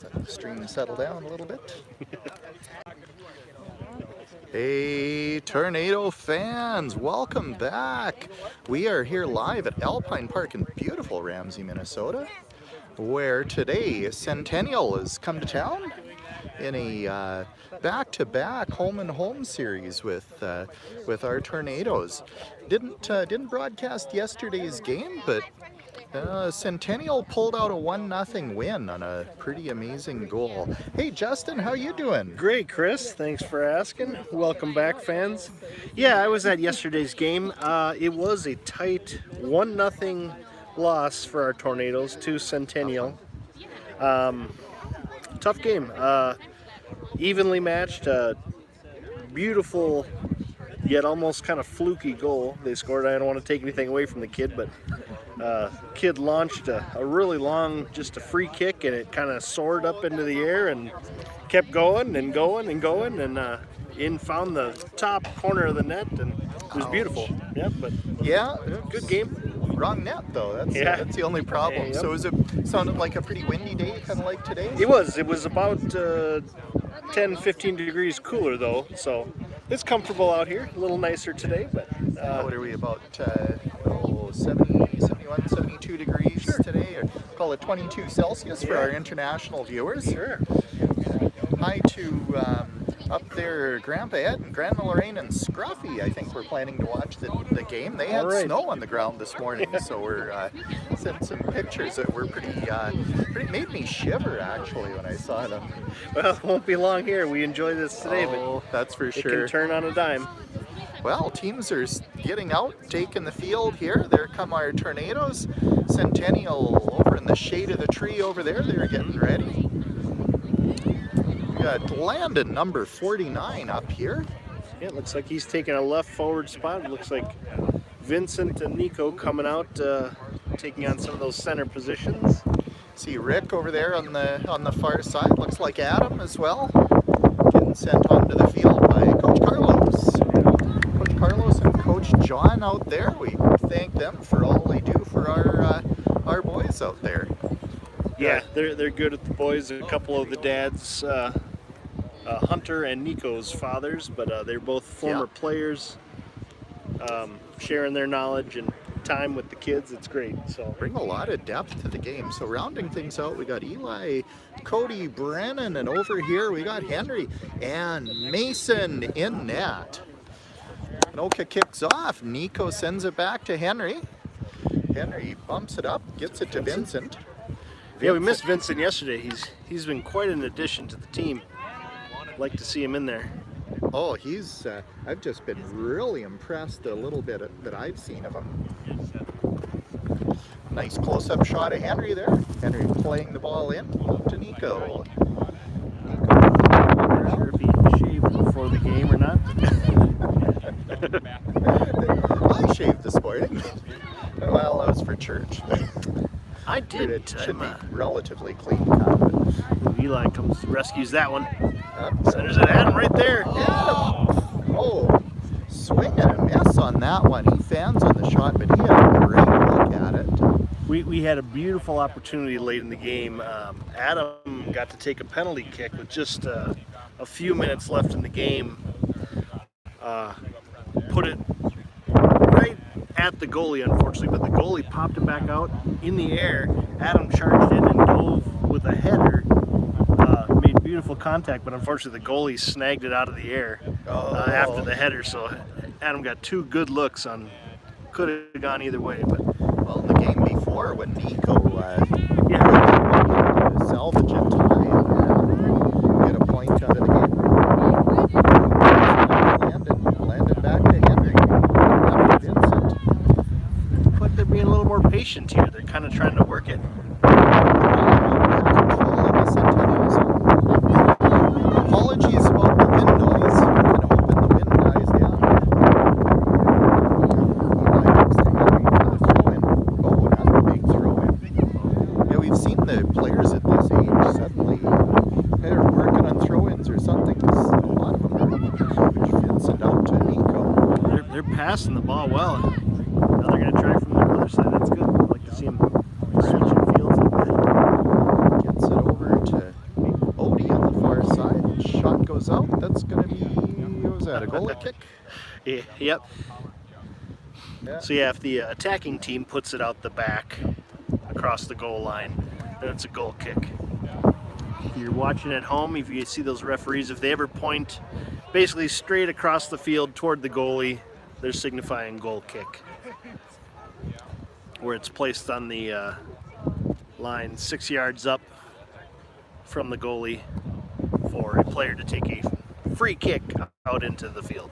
Let the stream settle down a little bit. Hey, Tornado fans, welcome back. We are here live at Alpine Park in beautiful Ramsey, Minnesota, where today Centennial has come to town in a back-to-back home-and-home series with our Tornadoes. Didn't broadcast yesterday's game, but Centennial pulled out a 1-0 win on a pretty amazing goal. Hey Justin, how you doing? Great, Chris. Thanks for asking. Welcome back, fans. Yeah, I was at yesterday's game. It was a tight 1-0 loss for our Tornadoes to Centennial. Tough game. Evenly matched. Beautiful, yet almost kind of fluky goal they scored. I don't want to take anything away from the kid, but kid launched a really long, just a free kick, and it kind of soared up into the air and kept going and going and going, and found the top corner of the net, and it was beautiful. Yep, but yeah, good game. Wrong net though. That's the only problem. Yep. So sounded like a pretty windy day, kind of like today? It was about 10-15 degrees cooler though, so it's comfortable out here. A little nicer today, but what are we, about 71, 72 degrees today, or call it 22 Celsius for our international viewers. Sure. Hi to up there, Grandpa Ed and Grandma Lorraine and Scruffy. I think we're planning to watch the game. They had snow on the ground this morning, so we're sent some pictures that were pretty made me shiver actually when I saw them. Well, it won't be long here. We enjoy this today, but that's for sure. It can turn on a dime. Well, teams are getting out, taking the field here. There come our Tornadoes. Centennial over in the shade of the tree over there. They're getting ready. We got Landon, number 49, up here. Yeah, it looks like he's taking a left forward spot. It looks like Vincent and Nico coming out, taking on some of those center positions. See Rick over there on the far side. Looks like Adam as well. Getting sent onto the field by Coach Carlos. Coach Carlos and Coach John out there. We thank them for all they do for our boys out there. Yeah, they're good at the boys. A couple of the dads, Hunter and Nico's fathers, but they're both former players, sharing their knowledge and time with the kids. It's great. So bring a lot of depth to the game. So rounding things out, we got Eli, Cody, Brennan, and over here we got Henry and Mason in net. Anoka kicks off. Nico sends it back to Henry. Henry bumps it up, gets it to Vincent. Yeah, we missed Vincent yesterday. He's been quite an addition to the team. Like to see him in there. Oh, he's I've just been really impressed a little bit that I've seen of him. Nice close-up shot of Henry there. Henry playing the ball in to Nico. I'm not sure if he shaved before the game or not. I shaved this morning. Well, that was for church. I did. It should be relatively clean cut. Eli comes, rescues that one. Centers it Adam right there. Oh, swing and a miss on that one. He fans on the shot, but he had a great look at it. We had a beautiful opportunity late in the game. Adam got to take a penalty kick with just a few minutes left in the game. Put it right at the goalie, unfortunately, but the goalie popped it back out in the air. Adam charged in and dove with a header. Made beautiful contact, but unfortunately the goalie snagged it out of the air after the header. So Adam got two good looks on. Could have gone either way, but well, the game before when Nico salvage it and get a point out of the game. Landed back to Henry. After Vincent. Looks like they're being a little more patient here. They're kind of trying to work it. Apologies about the wind noise. I'm kind of hoping the wind dies down. Oh, another big throw in. Yeah, we've seen the players at this age suddenly they're working on throw-ins or something. A lot of them passing the ball well. Now they're going to try from the other side. That's good. I like to see them switching fields like that. Gets it over to Odie on the far side. Shot goes out. That's going to be, what was that, a goalie kick? Yeah, yep. Yeah. So yeah, if the attacking team puts it out the back across the goal line, then it's a goal kick. If you're watching at home, if you see those referees, if they ever point basically straight across the field toward the goalie, they're signifying goal kick. Where it's placed on the line 6 yards up from the goalie for a player to take a free kick out into the field.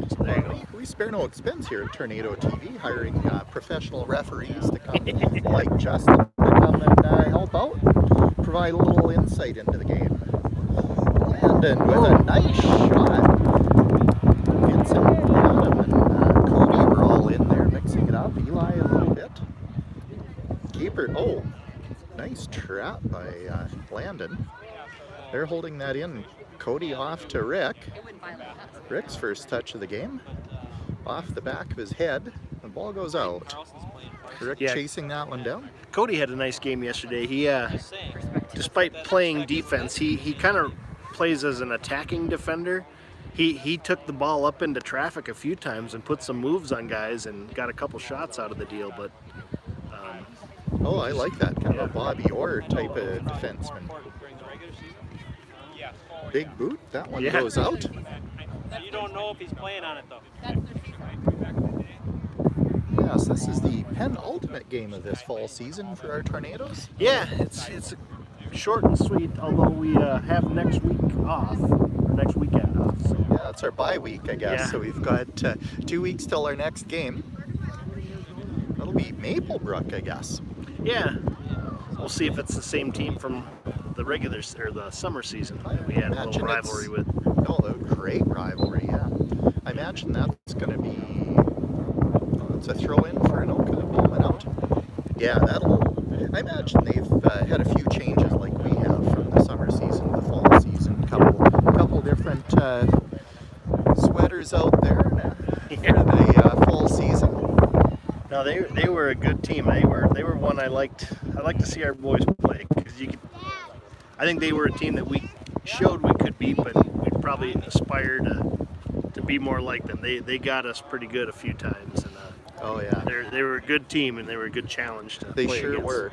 So there you go. We spare no expense here at Tornado TV, hiring professional referees to come, like Justin, to come and help out, provide a little insight into the game. Landon with a nice shot. Vincent, Adam, and Cody were all in there mixing it up. Eli a little bit. Keeper, oh, nice trap by Landon. They're holding that in. Cody off to Rick. Rick's first touch of the game. Off the back of his head. The ball goes out. Rick chasing that one down. Cody had a nice game yesterday. He, despite playing defense, he kind of plays as an attacking defender. He took the ball up into traffic a few times and put some moves on guys and got a couple shots out of the deal. But oh, I like that. Kind of a Bobby Orr type of defenseman. Big boot. That one goes out. You don't know if he's playing on it though. Yes, this is the penultimate game of this fall season for our Tornadoes. Yeah, it's short and sweet. Although we have next week off, or next weekend off. So. Yeah, it's our bye week, I guess. Yeah. So we've got 2 weeks till our next game. That'll be Maplebrook, I guess. Yeah, we'll see if it's the same team from the regular or the summer season that we had a little rivalry with. Oh, a great rivalry, yeah. I imagine that's going to be. Oh, it's a throw in for Anoka. The ball went out. Yeah, I imagine they've had a few changes like we have from the summer season to the fall season. Couple different sweaters out there for the fall season. No, they were a good team. They were one I liked. I like to see our boys play because I think they were a team that we showed we could beat, but we'd probably aspire to be more like them. They got us pretty good a few times, and oh yeah, they were a good team and they were a good challenge to play sure against. Were.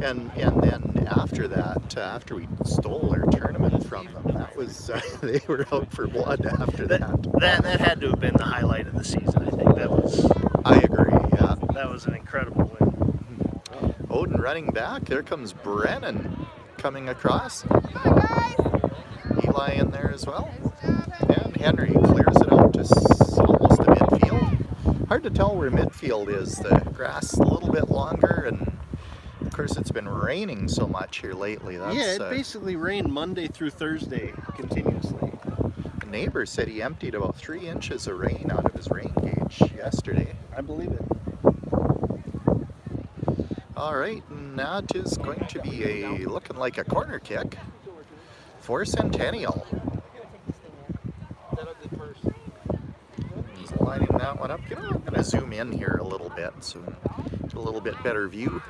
And then after that, after we stole our tournament from them, that was they were out for blood after that. That had to have been the highlight of the season. I think that was. I agree. Yeah, that was an incredible win. Odin running back. There comes Brennan coming across. Eli in there as well. And Henry clears it out to almost to midfield. Hard to tell where midfield is. The grass a little bit longer, and of course it's been raining so much here lately. Yeah, it basically rained Monday through Thursday continuously. A neighbor said he emptied about 3 inches of rain out of his rain gauge yesterday. I believe it. All right, and that is going to be looking like a corner kick for Centennial. He's lining that one up. You know, I'm going to zoom in here a little bit so get a little bit better view.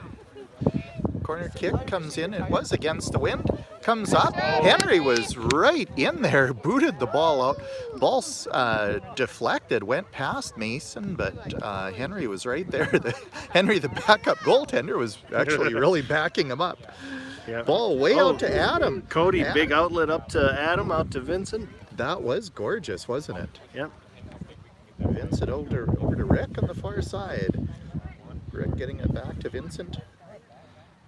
Corner kick comes in. It was against the wind. Comes up. Henry was right in there. Booted the ball out. Ball deflected. Went past Mason, but Henry was right there. Henry, the backup goaltender, was actually really backing him up. Yep. Ball way out to Adam. Cody, big outlet up to Adam, out to Vincent. That was gorgeous, wasn't it? Yep. Vincent over to Rick on the far side. Rick getting it back to Vincent.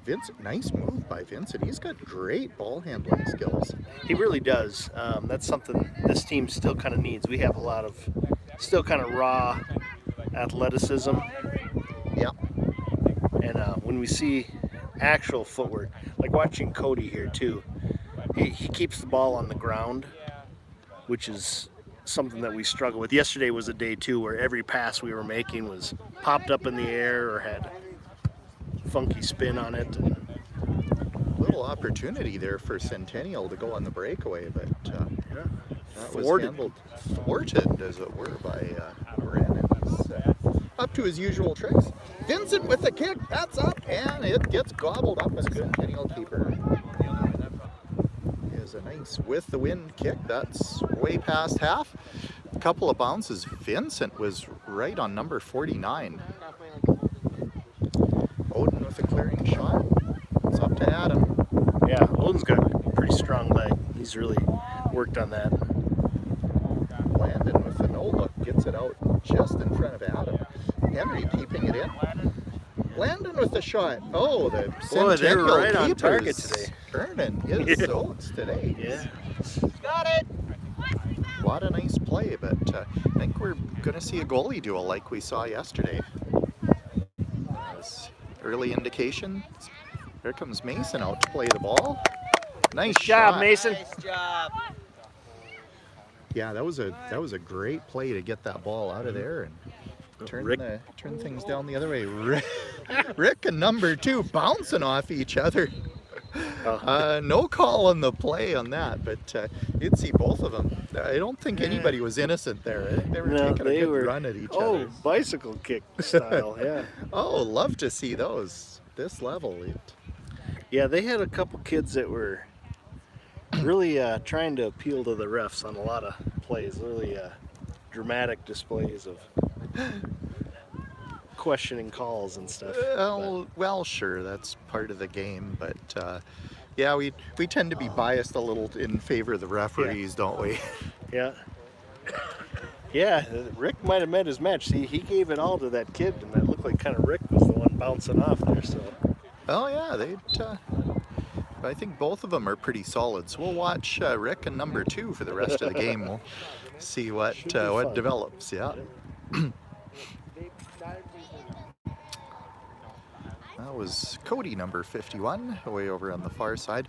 Vincent, nice move by Vincent. He's got great ball handling skills. He really does. That's something this team still kind of needs. We have a lot of still kind of raw athleticism. Yeah. And when we see actual footwork, like watching Cody here too, he keeps the ball on the ground, which is something that we struggle with. Yesterday was a day too where every pass we were making was popped up in the air or had funky spin on it. And little opportunity there for Centennial to go on the breakaway, but That was Thwarted. handled, thwarted, as it were, by Brennan. Up to his usual tricks. Vincent with the kick, that's up, and it gets gobbled up as a Centennial keeper. Is a nice with the wind kick. That's way past half. A couple of bounces. Vincent was right on number 49. Odin with a clearing shot. It's up to Adam. Yeah, Odin's got a pretty strong leg. He's really worked on that. Landon with the no look gets it out just in front of Adam. Henry keeping it in. Landon with the shot. Oh, the Boy, they were Centennial right on keepers target today. earning his oats today. Yeah. Got it. What a nice play, but I think we're going to see a goalie duel like we saw yesterday. As early indication. Here comes Mason out to play the ball. Nice job, shot. Mason. Nice job. Yeah, that was a great play to get that ball out of there and turn things down the other way. Rick and number 2 bouncing off each other. No call on the play on that, but you'd see both of them. I don't think anybody was innocent there. I think they were taking a good run at each other. Oh, bicycle kick style, yeah. Oh, love to see those. This level. Yeah, they had a couple kids that were really trying to appeal to the refs on a lot of plays. Really dramatic displays of questioning calls and stuff. Well, sure, that's part of the game, but yeah, we tend to be biased a little in favor of the referees, don't we? Yeah. Yeah, Rick might have met his match. See, he gave it all to that kid, and that looked like kind of Rick was the one bouncing off there. So. Oh yeah, I think both of them are pretty solid. So we'll watch Rick and number 2 for the rest of the game. We'll see what develops. Yeah. That was Cody, number 51, way over on the far side.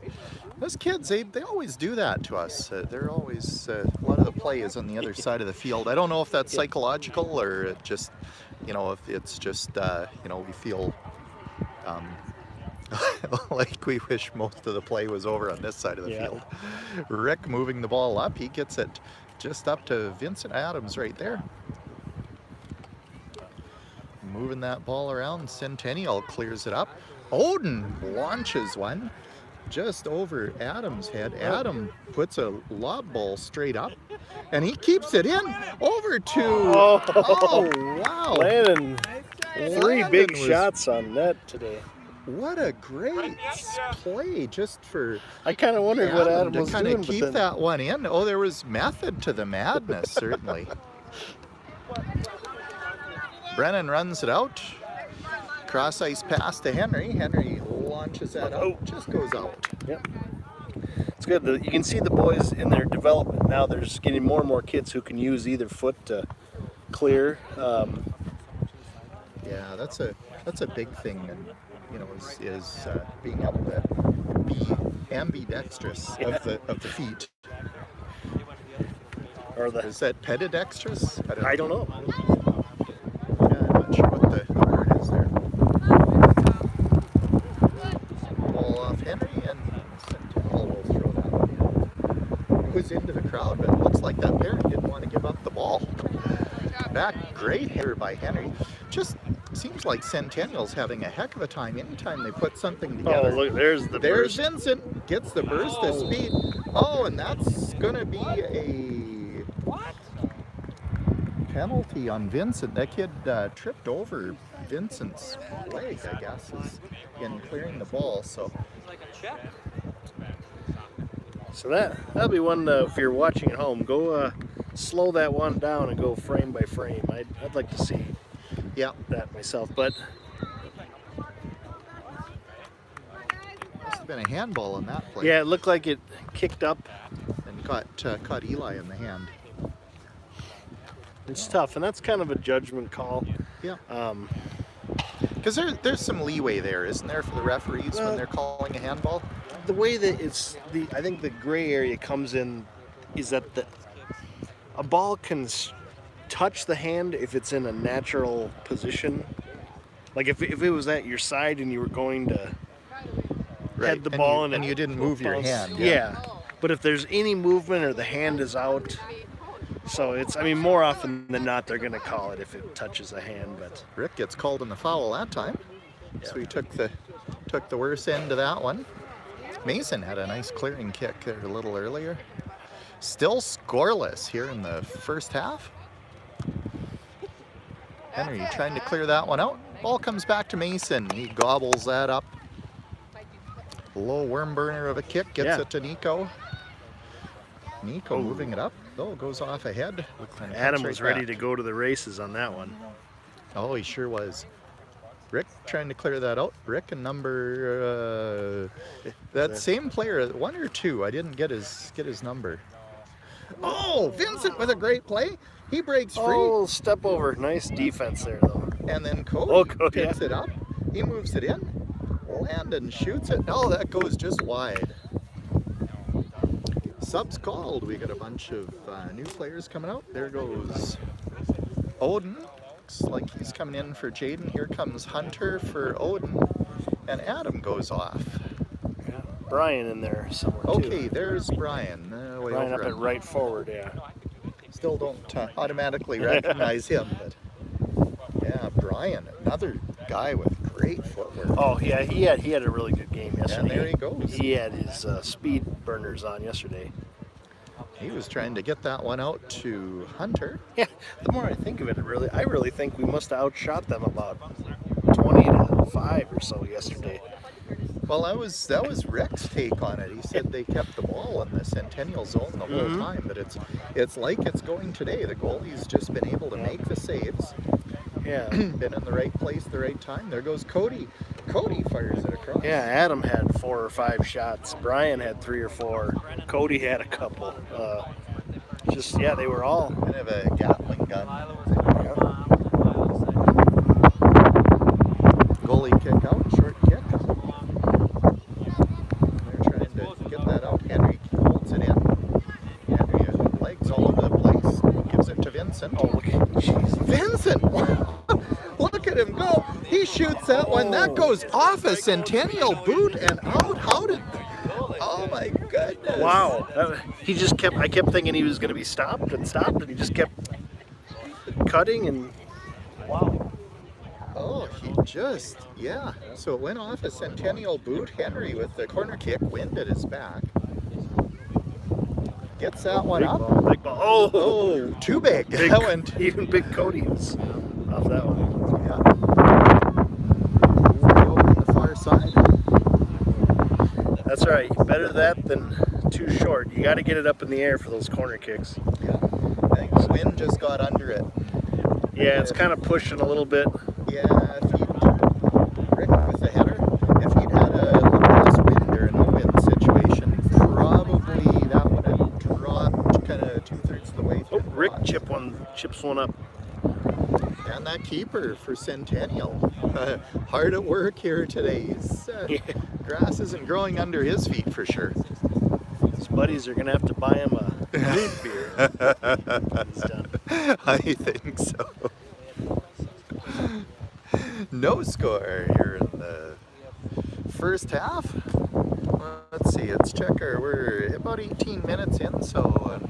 Those kids, they always do that to us. They're always, a lot of the play is on the other side of the field. I don't know if that's psychological or it just, if it's just, we feel like we wish most of the play was over on this side of the field. Rick moving the ball up. He gets it just up to Vincent Adams right there. Moving that ball around. Centennial clears it up. Odin launches one just over Adam's head. Adam puts a lob ball straight up, and he keeps it in over to... Oh, wow. Landon, 3 big shots on net today. What a great play just for... I kind of wondered what Adam was to kind doing. of keep that one in. Oh, there was method to the madness, certainly. Brennan runs it out. Cross ice pass to Henry. Henry launches that out. Just goes out. Yep. It's good. You can see the boys in their development. Now there's getting more and more kids who can use either foot to clear. Yeah, that's a big thing, and is being able to be ambidextrous of the feet. Or is that pedidextrous? I don't know. Yeah, I'm not sure what the word is there. Ball off Henry, and Centennial will throw that one in. It was into the crowd, but it looks like that parent didn't want to give up the ball. Back, great hitter by Henry. Just seems like Centennial's having a heck of a time anytime they put something together. Oh, look, there's burst. Vincent, gets the burst of speed. Oh, and that's going to be a penalty on Vincent. That kid tripped over Vincent's leg, I guess, in clearing the ball. So that'll be one, if you're watching at home, go slow that one down and go frame by frame. I'd like to see that myself, but must have been a handball on that play. Yeah, it looked like it kicked up and caught Eli in the hand. It's tough, and that's kind of a judgment call. Yeah. Because there's some leeway there, isn't there, for the referees when they're calling a handball? The way that I think the gray area comes in is that a ball can touch the hand if it's in a natural position. Like if it was at your side and you were going to head the ball and you didn't move your hand. Yeah. But if there's any movement or the hand is out, so it's, I mean, more often than not, they're going to call it if it touches a hand. But Rick gets called in the foul that time. So he took the worst end of that one. Mason had a nice clearing kick there a little earlier. Still scoreless here in the first half. Henry trying to clear that one out. Ball comes back to Mason. He gobbles that up. A low worm burner of a kick gets it to Nico. Nico moving it up. Oh, goes off ahead. Adam was ready to go to the races on that one. Oh, he sure was. Rick trying to clear that out. Rick and number that same player, 1 or 2. I didn't get his number. Oh, Vincent with a great play. He breaks free. Oh, step over. Nice defense there, though. And then Cody picks it up. He moves it in. Landon shoots it. Oh, that goes just wide. Subs called. We got a bunch of new players coming out. There goes Odin. Looks like he's coming in for Jaden. Here comes Hunter for Odin. And Adam goes off. Yeah. Brian in there somewhere, Okay, too. There's Brian. Brian up at right forward, yeah. Still don't automatically recognize him, but yeah, Brian, another guy with great footwork. Oh yeah, he had a really good game yesterday. And there he goes. He had his speed burners on yesterday. He was trying to get that one out to Hunter. Yeah, the more I think of it, I really think we must have outshot them about 20-5 or so yesterday. Well, that was Rick's take on it. He said they kept the ball in the Centennial zone the whole time, but it's like it's going today. The goalie's just been able to make the saves. Yeah. Been in the right place, the right time. There goes Cody. Cody fires it across. Yeah, Adam had 4 or 5 shots. Brian had 3 or 4. Cody had a couple. They were all Kind of a Gatling gun. Goalie kick out, short kick. They're trying to get that out. Henry holds it in. Henry legs all over the place. Gives it to Vincent. Oh, look at Vincent! Look at him go. He shoots that one. That goes off a Centennial boot and out. How did... Oh my goodness. wow. I kept thinking he was going to be stopped, and he just kept cutting and wow. Oh, he just, yeah. So it went off a Centennial boot. Henry with the corner kick, wind at his back. Gets that one up. Big ball. Oh, too big. That went. Even Big Cody was off that one. Yeah. Over on the far side. That's all right. Better that than too short. You got to get it up in the air for those corner kicks. Yeah. I think the wind just got under it. Yeah, it's kind of pushing a little bit. Yeah, if he'd, Rick with the header, if he'd had a little less wind or a no-wind situation, probably that would have dropped kind of 2/3 of the way through. Oh, Rick chips one up. And that keeper for Centennial, hard at work here today. Grass isn't growing under his feet for sure. His buddies are going to have to buy him a root beer. He's done. I think so. No score here in the first half. Let's see, we're about 18 minutes in, so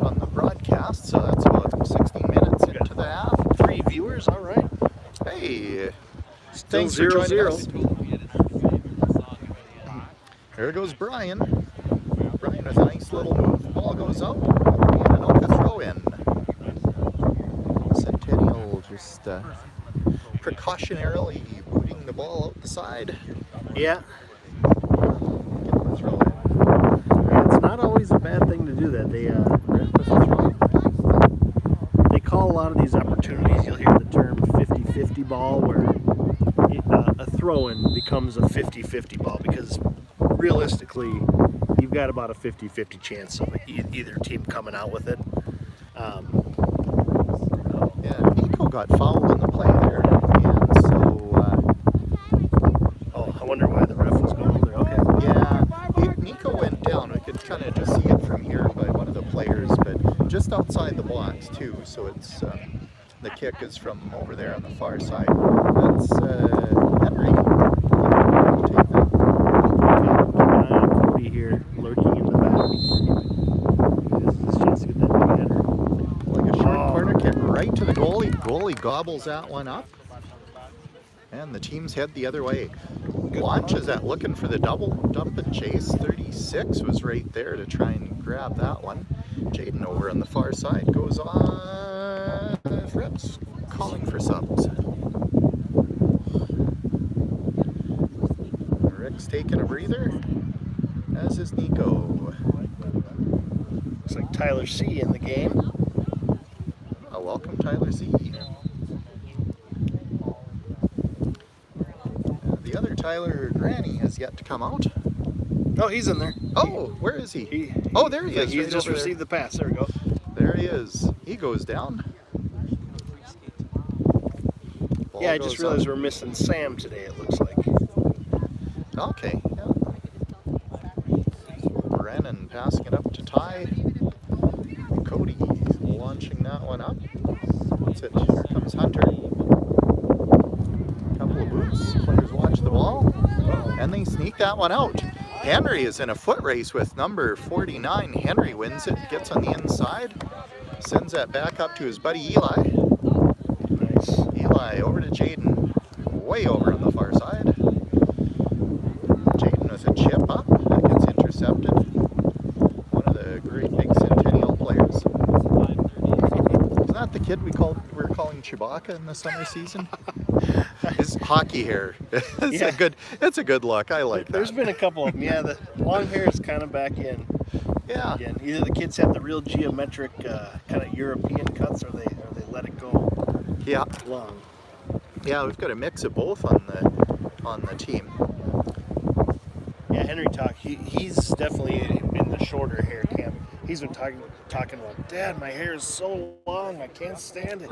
on the broadcast, so that's about 16 minutes into the half. 3 viewers, all right. Hey, Still thanks for joining 0-0. us. There goes Brian. Brian with a nice little move. Ball goes out. And Anoka throw in. Centennial just precautionarily booting the ball out the side. Yeah. Getting the throw in. It's not always a bad thing to do that. They call a lot of these opportunities, you'll hear the term 50-50 ball, where a throw-in becomes a 50-50 ball, because realistically, you've got about a 50-50 chance of either team coming out with it. Yeah, Nico got fouled in the play there, and so I wonder why the ref was going over there. Okay. yeah, Nico went down. I could kind of just see it from here by one of the players, but just outside the box too. So it's the kick is from over there on the far side. That's Henry. Take that. Cody here lurking in the back. right to the goalie. Goalie gobbles that one up. And the teams head the other way. Launches that looking for the double. Dump and chase. 36 was right there to try and grab that one. Jaden over on the far side goes on. Fred's calling for subs. Rick's taking a breather, as is Nico. Looks like Tyler C in the game. Welcome, Tyler C. The other Tyler Granny has yet to come out. Oh, he's in there. Oh, where is he? Oh, there he is. He right just over received the pass. There we go. there. There he is. He goes down. Ball Yeah, I goes just realized up. we're missing Sam today, it looks like. Okay, yeah. Brennan passing it up to Ty. Cody launching that one up. What's it? Here comes Hunter. Couple of boots. Players watch the ball. And they sneak that one out. Henry is in a foot race with number 49. Henry wins it, gets on the inside. Sends that back up to his buddy Eli. Nice. Eli over to Jaden. Way over on the far side. Jaden with a chip up. That gets intercepted. One of the great big Centennial players. Isn't that the kid we were calling Chewbacca in the summer season? His hockey hair. It's a good look. I like that. There's been a couple of them. Yeah, the long hair is kind of back in. Yeah. Again, either the kids have the real geometric kind of European cuts, or they let it go long. Yeah, we've got a mix of both on the team. Yeah, Henry he's definitely in the shorter hair camp. He's been talking about, Dad, my hair is so long, I can't stand it.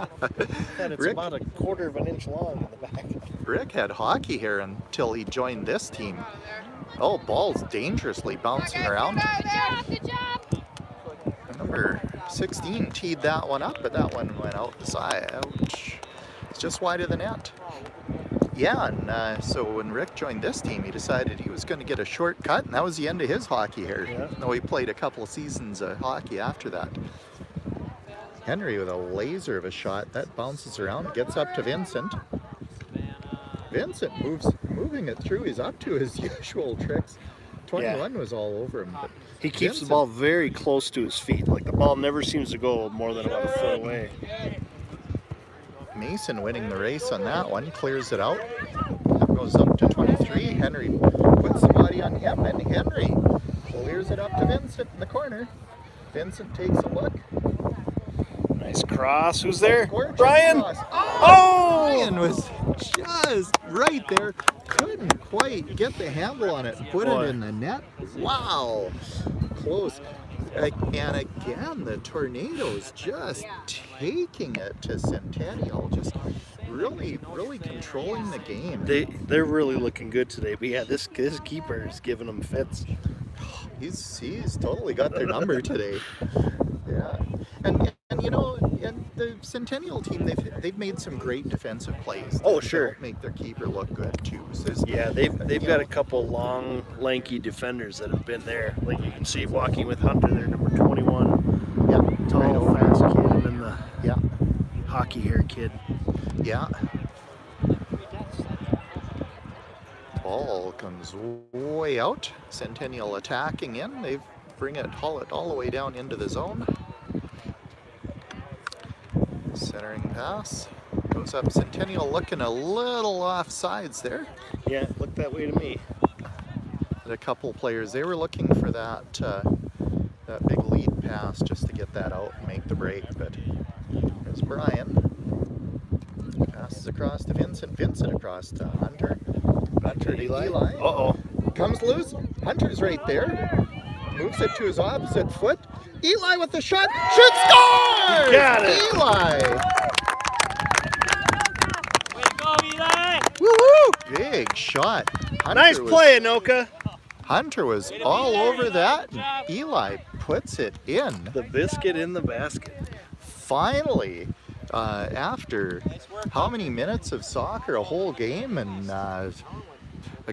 And it's Rick? about a quarter of an inch long in the back. Rick had hockey hair until he joined this team. Oh, ball's dangerously bouncing around. Good job. Number 16 teed that one up, but that one went out the side. Ouch. It's just wide of the net. Yeah, and so when Rick joined this team, he decided he was going to get a shortcut, and that was the end of his hockey hair. Yeah. Though he played a couple of seasons of hockey after that. Henry with a laser of a shot. That bounces around, gets up to Vincent. Vincent moving it through. He's up to his usual tricks. 21 was all over him. But He keeps Vincent, the ball very close to his feet. Like, the ball never seems to go more than about a foot away. Mason winning the race on that one, clears it out. That goes up to 23. Henry puts the body on him, and Henry clears it up to Vincent in the corner. Vincent takes a look. Nice cross. Who's there? Gorgeous Brian! cross. Oh! Brian was just right there. Couldn't quite get the handle on it. Put it in the net. Wow. Close. And again, the Tornadoes just taking it to Centennial. Just really, really controlling the game. They're really looking good today. But yeah, this keeper is giving them fits. He's totally got their number today. Yeah. And you know, and the Centennial team, they've made some great defensive plays. Oh, that sure. help make their keeper look good too. So Yeah, they've got a couple long, lanky defenders that have been there. Like you can see walking with Hunter there, number 21. yeah, Tall, right over. fast kid, and then the Yeah, hockey hair kid. yeah. Ball comes way out. Centennial attacking in. They haul it all the way down into the zone. Centering pass. Goes up. Centennial looking a little off sides there. Yeah, looked that way to me. A couple players, they were looking for that big lead pass just to get that out and make the break. But there's Brian. Passes across to Vincent. Vincent across to Hunter. Hunter to Eli. Uh-oh. Comes loose. Hunter's right there. Moves it to his opposite foot. Eli with the shot. Shoot, scores! Got it. Eli. Way to go, Eli! Woo-hoo! Big shot. Hunter Nice play, Anoka. Hunter was all over that. And Eli puts it in. The biscuit in the basket. Finally, after how many minutes of soccer, a whole game, and a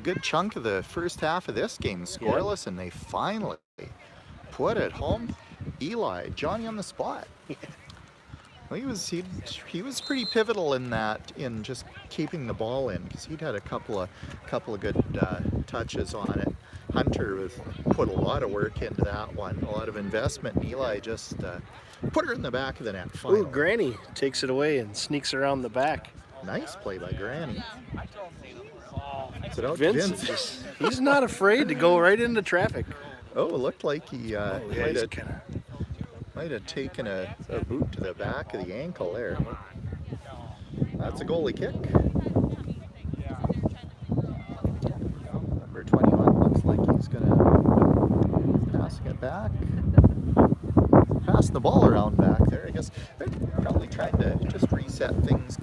good chunk of the first half of this game scoreless, and they finally put it home. Eli, Johnny on the spot. Well, he was pretty pivotal in that, in just keeping the ball in, because he'd had a couple of good touches on it. Hunter put a lot of work into that one, a lot of investment, and Eli just put her in the back of the net Ooh, finally. Granny takes it away and sneaks around the back. Nice play by Granny. Is it out to Vincent, Vince? he's not afraid to go right into traffic. Oh, it looked like he He's might have taken a boot to the back of the ankle there. That's a goalie kick. Number 21 looks like he's gonna passing it back. Pass the ball around back there. I guess they're probably trying to just reset things,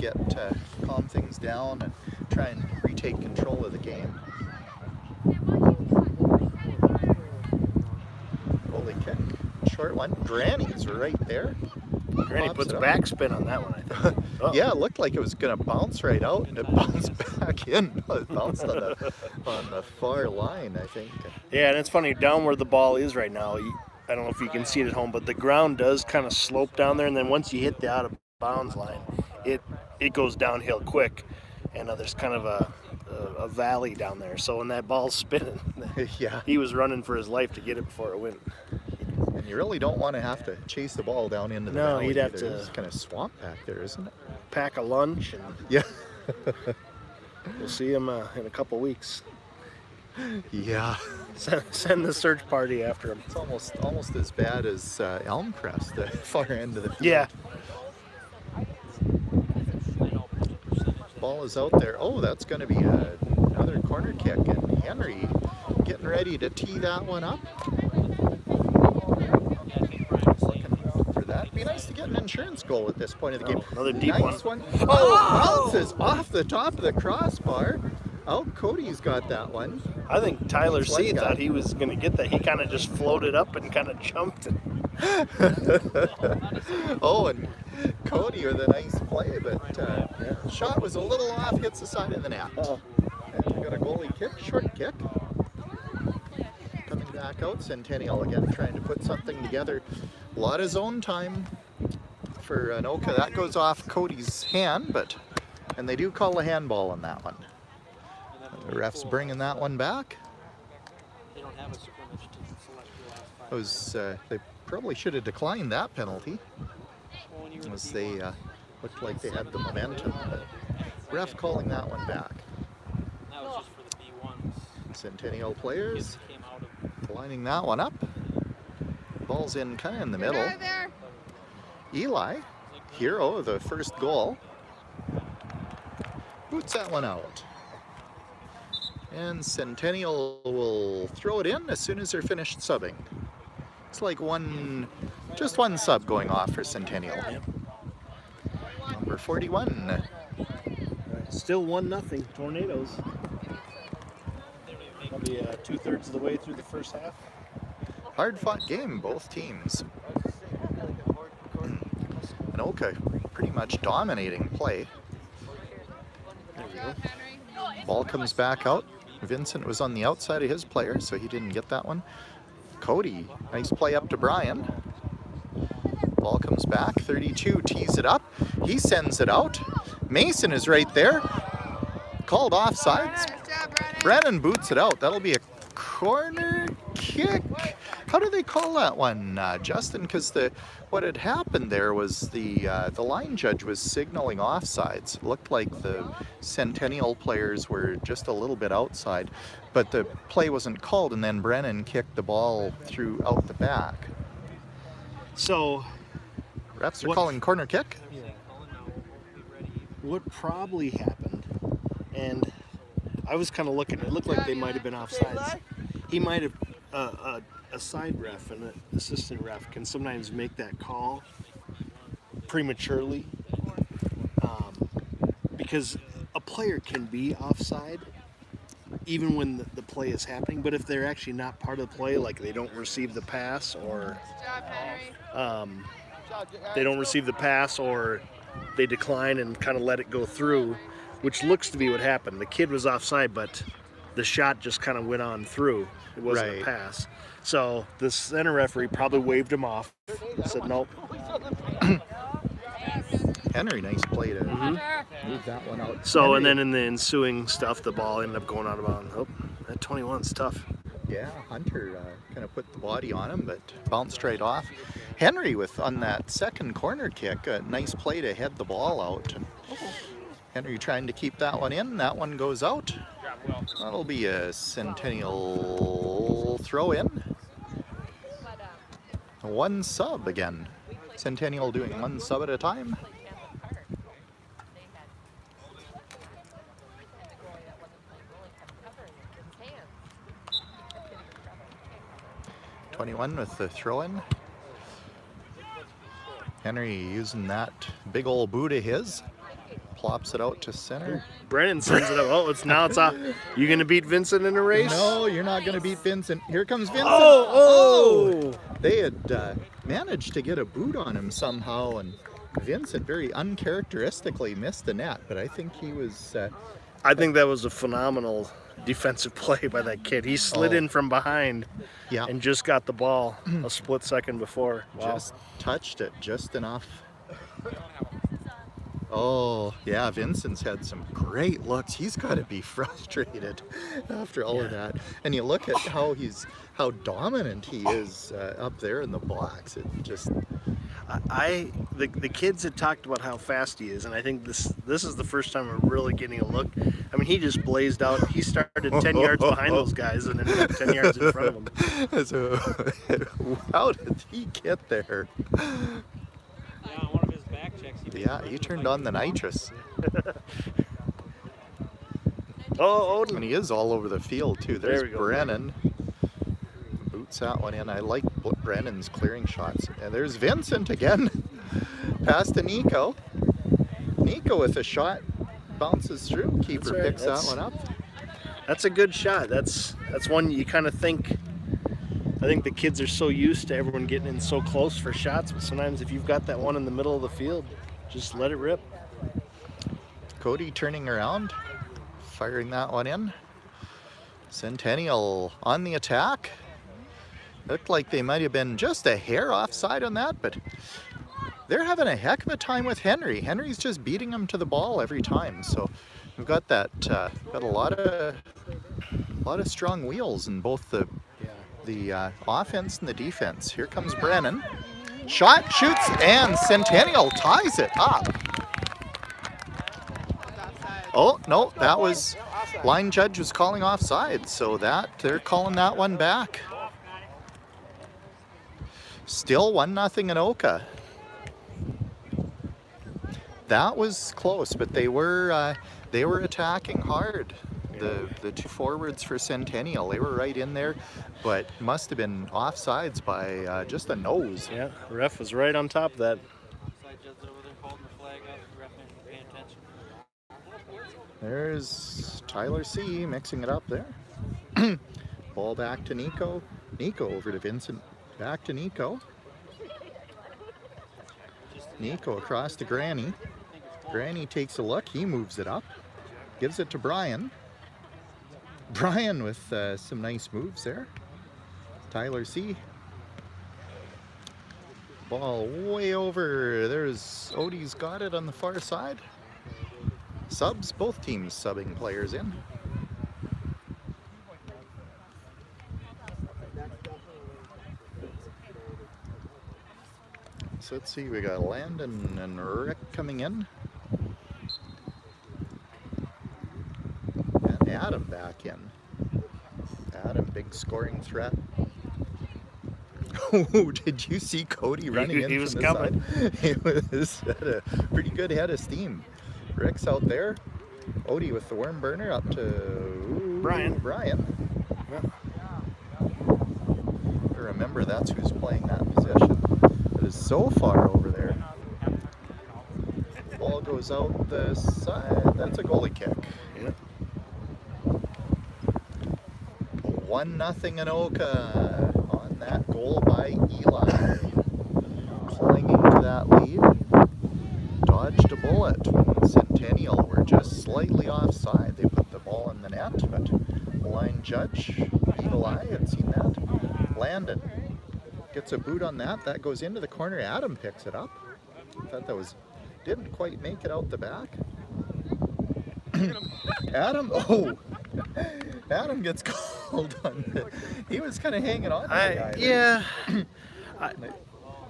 calm things down, and try and retake control of the game. Goalie kick. Short one. Granny's right there. Granny Pops puts it up. backspin on that one, I think. Yeah, it looked like it was going to bounce right out, and it bounced back in. It bounced on the far line, I think. Yeah, and it's funny, down where the ball is right now, I don't know if you can see it at home, but the ground does kind of slope down there, and then once you hit the out of bounds line, it goes downhill quick, and there's kind of a valley down there. So when that ball's spinning, Yeah. he was running for his life to get it before it went. And you really don't want to have to chase the ball down into the No, valley he'd have either. to- It's kind of swamp back there, isn't it? Pack a lunch, and Yeah. we'll see him in a couple weeks. Yeah. Send the search party after him. It's almost as bad as Elmcrest, the far end of the field. Yeah. Ball is out there. Oh, that's going to be another corner kick, and Henry getting ready to tee that one up. Looking for that. Be nice to get an insurance goal at this point of the game. Another deep nice one. Oh, bounces off the top of the crossbar. Oh, Cody's got that one. I think Tyler Looks C like thought he was going to get that. He kind of just floated up and kind of jumped. Oh, and Cody with a nice play, but shot was a little off, hits the side of the net. And we got a goalie kick, short kick. Coming back out, Centennial again, trying to put something together. A lot of zone time for Anoka. That goes off Cody's hand, and they do call a handball on that one. The ref's bringing that one back. They probably should have declined that penalty, as they looked like they had the momentum. But ref calling that one back. Centennial players lining that one up. Ball's in kind of in the middle. Eli, hero of the first goal, boots that one out. And Centennial will throw it in as soon as they're finished subbing. It's like just one sub going off for Centennial. Number 41. Still 1-0 Tornadoes. Probably 2/3 of the way through the first half. Hard-fought game, both teams. Anoka pretty much dominating play. There we go. Ball comes back out. Vincent was on the outside of his player, so he didn't get that one. Cody, nice play up to Brian. Ball comes back, 32 tees it up. He sends it out. Mason is right there. Called offsides. Brennan boots it out. That'll be a corner kick. How do they call that one, Justin? Because what had happened there was the line judge was signaling offsides. It looked like the Centennial players were just a little bit outside, but the play wasn't called, and then Brennan kicked the ball through out the back. So, Refs are calling corner kick. what probably happened, and I was kind of looking, it looked like they might have been offsides. He might have, a side ref and an assistant ref can sometimes make that call prematurely, because a player can be offside even when the play is happening, but if they're actually not part of the play, like they don't receive the pass, or they decline and kind of let it go through, which looks to be what happened. The kid was offside, but the shot just kind of went on through. It wasn't Right. a pass. So the center referee probably waved him off, said nope. Henry, nice play to move that one out. So, Henry, and then in the ensuing stuff, the ball ended up going out of bounds. Oh, that 21's tough. yeah, Hunter kind of put the body on him, but bounced right off. Henry with on that second corner kick, a nice play to head the ball out. And Henry trying to keep that one in. That one goes out. That'll be a Centennial throw in. One sub again. Centennial doing one sub at a time. .21 with the throw-in. Henry using that big old boot of his. Plops it out to center. Brennan sends it up. Oh, it's off. You gonna beat Vincent in a race? No, you're not going to beat Vincent. Here comes Vincent. Oh! They had managed to get a boot on him somehow, and Vincent very uncharacteristically missed the net, but I think he was... I think that was a phenomenal defensive play by that kid. He slid in from behind and just got the ball a split second before. Wow. Just touched it just enough. Oh, yeah, Vincent's had some great looks. He's got to be frustrated after all of that. And you look at how dominant he is up there in the box. It just... The kids had talked about how fast he is, and I think this is the first time we're really getting a look. I mean, he just blazed out. He started 10 yards behind those guys and ended up 10 yards in front of them. So, how did he get there? Yeah, on one of his back checks. He turned on the nitrous. Oh, And he is all over the field, too. There's There we go. Brennan. Boots that one in. I like Brennan's clearing shots. And there's Vincent again. Pass to Nico. Nico with a shot. Bounces through. Keeper right. picks that one up. That's a good shot. That's one you kind of think. I think the kids are so used to everyone getting in so close for shots, but sometimes if you've got that one in the middle of the field, just let it rip. Cody turning around. Firing that one in. Centennial on the attack. Looked like they might have been just a hair offside on that, but they're having a heck of a time with Henry. Henry's just beating them to the ball every time. So we've got that, got a lot of strong wheels in both the offense and the defense. Here comes Brennan. Shot, shoots, and Centennial ties it up. Oh, no, that was, line judge was calling offside, so they're calling that one back. Still 1-0 Anoka. That was close, but they were attacking hard. The two forwards for Centennial, they were right in there, but must have been offsides by just a nose. Yeah, ref was right on top of that. Side judge over there holding the flag up. The ref ain't paying attention. There's Tyler C. mixing it up there. Ball back to Nico. Nico over to Vincent. Back to Nico. Nico across to Granny. Granny takes a look. He moves it up. Gives it to Brian. Brian with some nice moves there. Tyler C. Ball way over. There's Odie's got it on the far side. Subs, both teams subbing players in. So let's see, we got Landon and Rick coming in. And Adam back in. Adam, big scoring threat. Oh, did you see Cody running in He from was the coming. side? He was at a pretty good head of steam. Rick's out there. Odie with the worm burner up to Brian. Yeah. Remember, that's who's playing that position. It is so far over there. Ball goes out the side. That's a goalie kick. Yeah. 1-0 Anoka on that goal by Eli. Clinging to that lead. Dodged a bullet. Centennial were just slightly offside. They put the ball in the net, but line judge, evil eye, had seen that. Landon gets a boot on that. That goes into the corner. Adam picks it up. I thought that was didn't quite make it out the back. Adam, oh, Adam gets called on. He was kind of hanging on to the guy there. Yeah.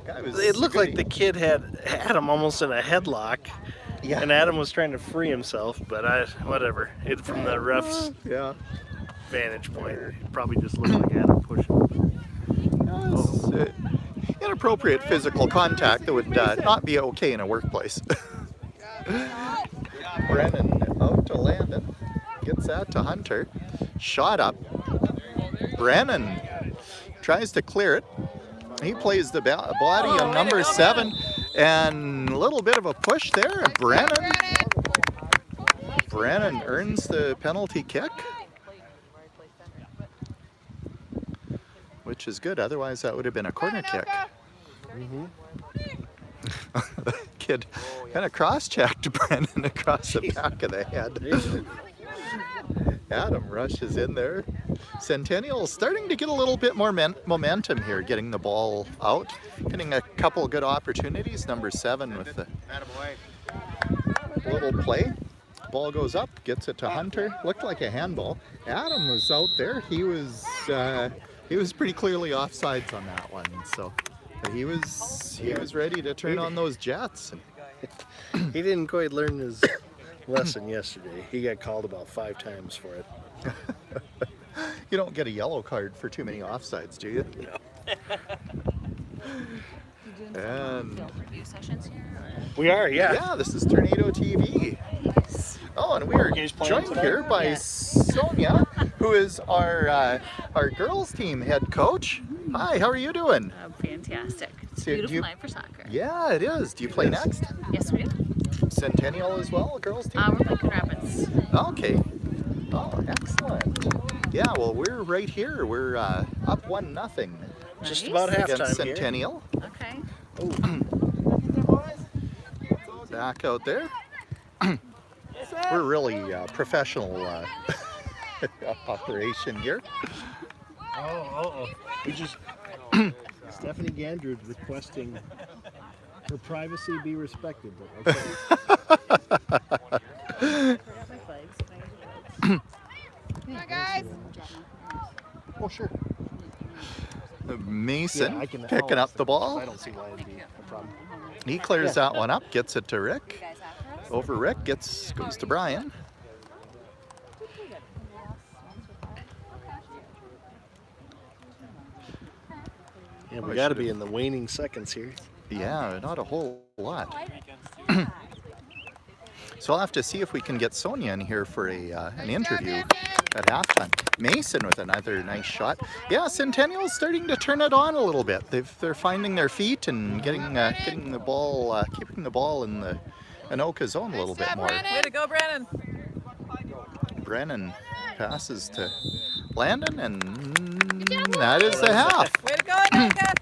Guy was It looked like the good. kid had Adam almost in a headlock, Yeah. and Adam was trying to free himself, but whatever. It from the ref's Yeah. vantage point, it probably just looked like Adam pushing. It's, inappropriate physical contact that would not be okay in a workplace. Brennan out to Landon. Gets that to Hunter. Shot up. Brennan tries to clear it. He plays the body on number 7. And a little bit of a push there. Brennan earns the penalty kick, which is good. Otherwise, that would have been a corner kick. The kid kind of cross-checked Brennan across the back of the head. Adam rushes in there. Centennial starting to get a little bit more momentum here, getting the ball out, getting a couple good opportunities. Number 7 with the little play. Ball goes up, gets it to Hunter. Looked like a handball. Adam was out there. He was pretty clearly offsides on that one. So he was ready to turn on those jets. He didn't quite learn his lesson yesterday. He got called about 5 times for it. You don't get a yellow card for too many offsides, do you? No. And We are, yeah. yeah, this is Tornado TV. Oh, and we are joined here by Sonia, who is our girls team head coach. Hi, how are you doing? Fantastic. It's a So, beautiful night for soccer. Yeah, it is. Do you play next? Yes, we do. Centennial as well, girls team? We're playing Rapids. Okay. Oh, excellent. Yeah, well, we're right here. We're up 1-0 Just Nice. about against halftime here. Centennial. Okay. Back out there. We're really professional operation here. We just Stephanie Gandred requesting her privacy be respected. But okay. Oh, sure. Mason Yeah, I can- picking up the ball. I don't see why it'd be a problem. He clears that one up, gets it to Rick. Over Rick, goes to Brian. Yeah, we got to be in the waning seconds here. Yeah, not a whole lot. So I'll have to see if we can get Sonia in here for an interview at halftime. Mason with another nice shot. Yeah, Centennial's starting to turn it on a little bit. They're finding their feet and getting the ball, keeping the ball in the Anoka zone a little bit more. Way to go, Brandon. Brennan passes to Landon, and that is the half. Way to go, Anoka.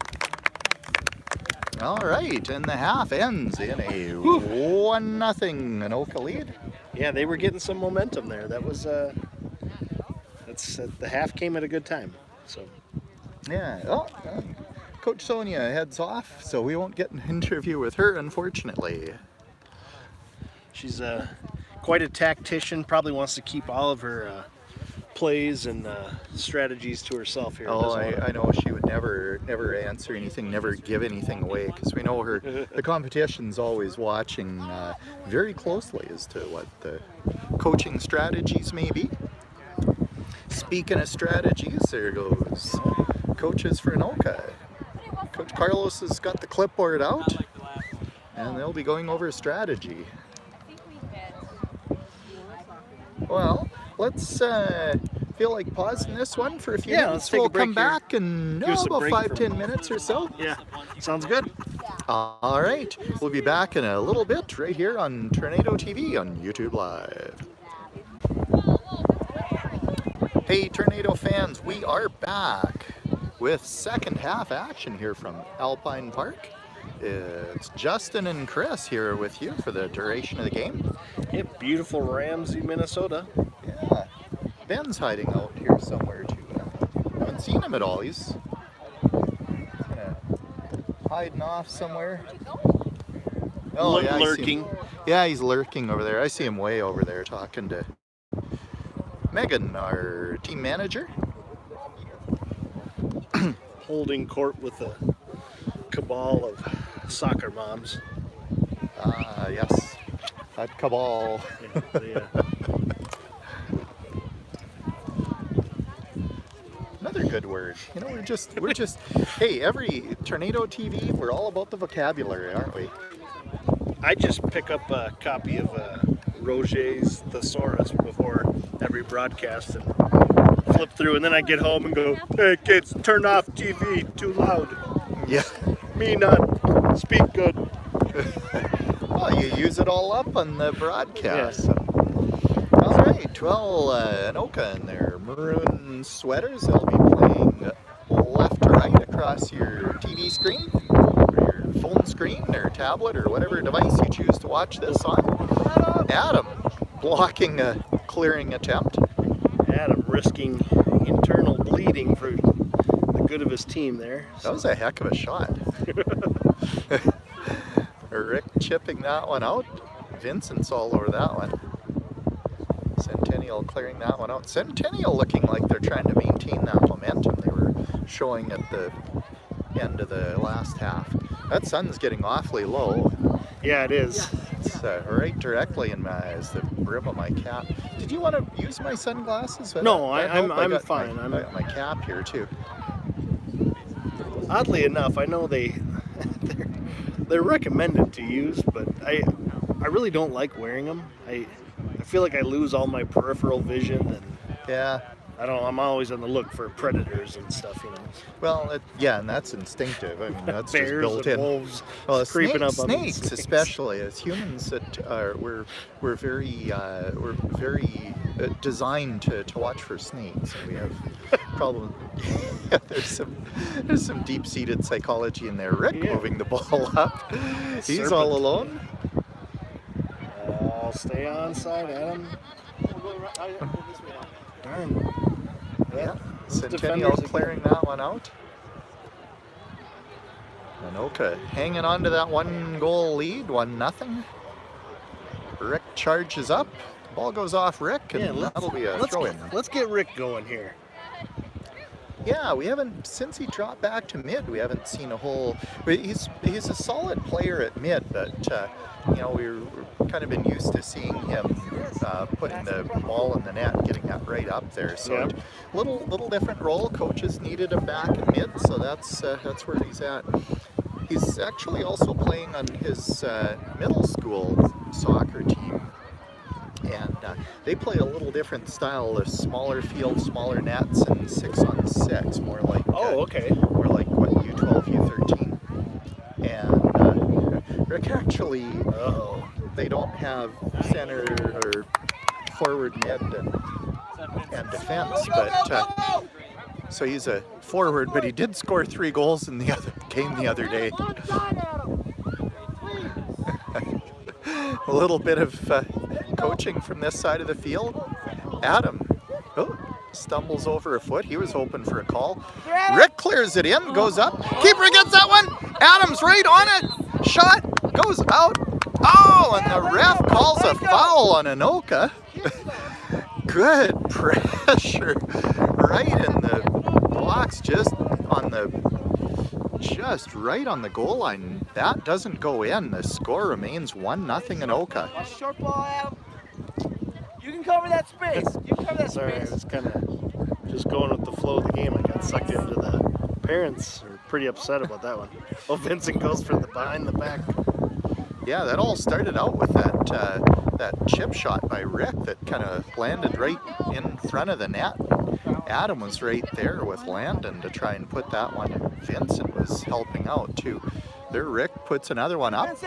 All right, and the half ends in a 1-0 Anoka lead. Yeah, they were getting some momentum there. That was the half came at a good time. So Yeah. Oh, Coach Sonia heads off, so we won't get an interview with her, unfortunately. she's quite a tactician. Probably wants to keep all of her plays and strategies to herself here. Oh, Doesn't wanna- I know she would never answer anything, never give anything away, because we know her. The competition's always watching very closely as to what the coaching strategies may be. Speaking of strategies, there goes coaches for Anoka. Coach Carlos has got the clipboard out, and they'll be going over strategy. Well, let's feel like pausing this one for a few Yeah, minutes. let's take a We'll break come here. back in Give us a about break 5-10 from- minutes or so. Yeah, sounds good. All right, we'll be back in a little bit right here on Tornado TV on YouTube Live. Hey Tornado fans, we are back with second half action here from Alpine Park. It's Justin and Chris here with you for the duration of the game. Yep, beautiful Ramsey, Minnesota. Yeah, Ben's hiding out here somewhere too. Haven't seen him at all. He's kinda hiding off somewhere. Oh, yeah, I see lurking. him. Yeah, he's lurking over there. I see him way over there talking to Megan, our team manager. Holding court with a cabal of soccer moms. Yes, that cabal. Yeah. Another good word. You know, we're just, hey, every Tornado TV, we're all about the vocabulary, aren't we? I just pick up a copy of Roger's Thesaurus before every broadcast and flip through, and then I get home and go, "Hey kids, turn off TV, too loud. Yeah. Me not speak good." Well, you use it all up on the broadcast. Yeah. All right. Well, Anoka in their maroon sweaters, they'll be playing left to right across your TV screen, or your phone screen, or tablet, or whatever device you choose to watch this on. Adam blocking a clearing attempt. Adam risking internal bleeding for the good of his team there. That was a heck of a shot. Rick chipping that one out. Vincent's all over that one. Centennial clearing that one out. Centennial looking like they're trying to maintain that momentum they were showing at the end of the last half. That sun's getting awfully low. Yeah, it is. It's right directly in my eyes, the brim of my cap. Did you want to use my sunglasses? No, I I'm got fine. I got my cap here too. Oddly enough, I know they're recommended to use, but I really don't like wearing them. I feel like I lose all my peripheral vision, and Yeah. I don't know, I'm always on the look for predators and stuff, you know. Well, yeah, and that's instinctive. I mean, that's just Bears built and in. wolves Well, creeping up on snakes, these especially as humans, that we're very designed to watch for snakes, and we have probably there's some deep-seated psychology in there. Rick Yeah. moving the ball up. He's Serpent. all alone. Oh, stay on side, Adam. Darn. Yeah, those Centennial defenders clearing that one out. Anoka hanging on to that 1-goal lead, 1-0. Rick charges up. Ball goes off Rick, and that'll be a throw-in. Let's get Rick going here. Yeah, we haven't, since he dropped back to mid, we haven't seen a whole, he's a solid player at mid, but you know, we've kind of been used to seeing him putting the ball in the net and getting that right up there. So Yep. little different role. Coaches needed him back in mid, so that's where he's at. He's actually also playing on his middle school soccer team. And they play a little different style, a smaller field, smaller nets, and 6-on-6, more like okay. more like what, U12, U13. And Rick actually, they don't have center or forward mid and defense, but so he's a forward, but he did score 3 goals in the other game the other day. A little bit of coaching from this side of the field. Adam stumbles over a foot. He was hoping for a call. Rick clears it in, goes up. Keeper gets that one. Adam's right on it. Shot goes out. Oh, and the ref calls a foul on Anoka. Good pressure right in the box, just right on the goal line. That doesn't go in. The score remains 1-0 Anoka. Short ball, Adam. You can cover that space. You can cover that Sorry, I space. was kind of just going with the flow of the game. I got sucked into the parents are pretty upset about that one. Oh, Vincent goes for the behind the back. Yeah, that all started out with that chip shot by Rick that kind of landed right in front of the net. Adam was right there with Landon to try and put that one in. Vincent was helping out too. There, Rick puts another one up.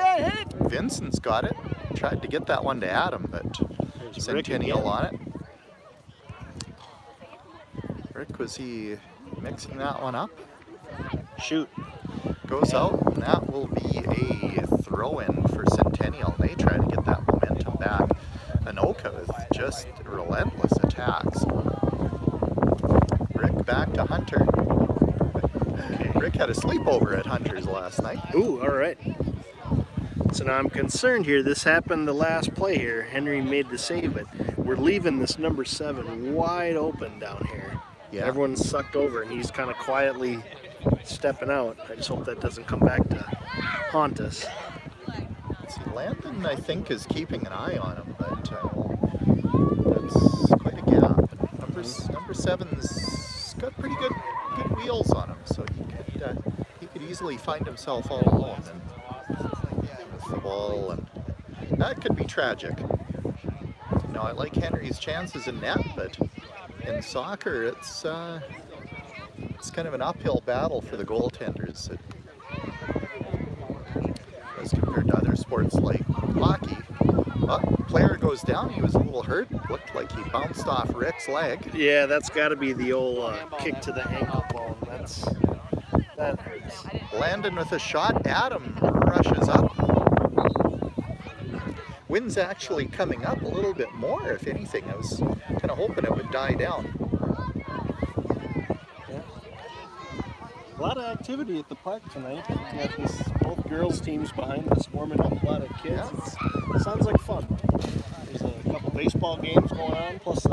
Vincent's got it. Tried to get that one to Adam, but There's Centennial Rick again. on it. Rick, was he mixing that one up? Shoot. Goes out, and that will be a throw-in for Centennial. They try to get that momentum back. Anoka with just relentless attacks. Rick back to Hunter. Rick had a sleepover at Hunter's last night. Ooh, all right. So now I'm concerned here. This happened the last play here. Henry made the save, but we're leaving this number 7 wide open down here. Yeah. Everyone's sucked over, and he's kind of quietly stepping out. I just hope that doesn't come back to haunt us. See, Landon, I think, is keeping an eye on him, but that's quite a gap. Number 7's got pretty good wheels on him, so he could easily find himself all alone and with the ball, and that could be tragic. You know, I like Henry's chances in net, but in soccer, it's kind of an uphill battle for the goaltenders. As compared to other sports like hockey. Player goes down, he was a little hurt, looked like he bounced off Rick's leg. Yeah, that's got to be the old kick to the ankle bone. That hurts. Landon with a shot, Adam rushes up. Wind's actually coming up a little bit more, if anything. I was kind of hoping it would die down. A lot of activity at the park tonight. We got both girls teams behind us warming up, a lot of kids. Yeah. It sounds like fun. There's a couple baseball games going on, plus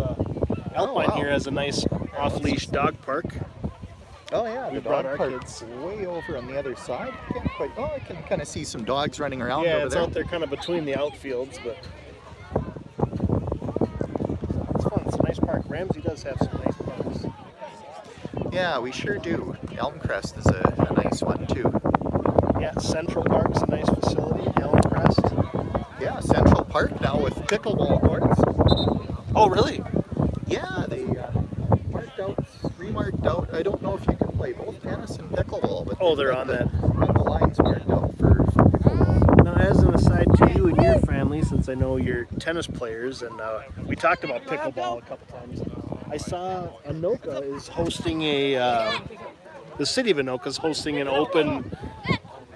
Alpine here has a nice off-leash dog park. Oh yeah, We the brought dog our park's way over on the other side. I can kind of see some dogs running around Yeah, over it's there. out there kind of between the outfields, but it's fun. It's a nice park. Ramsey does have some nice parks. Yeah, we sure do. Elmcrest is a nice one too. Yeah, Central Park's a nice facility. Elmcrest. Yeah, Central Park now with pickleball courts. Oh, really? Yeah, they remarked out. I don't know if you can play both tennis and pickleball, but Oh, they're on that. got the lines marked out for pickleball. Now, as an aside to you and your family, since I know you're tennis players, and we talked about pickleball a couple times, I saw Anoka is hosting the city of Anoka is hosting an open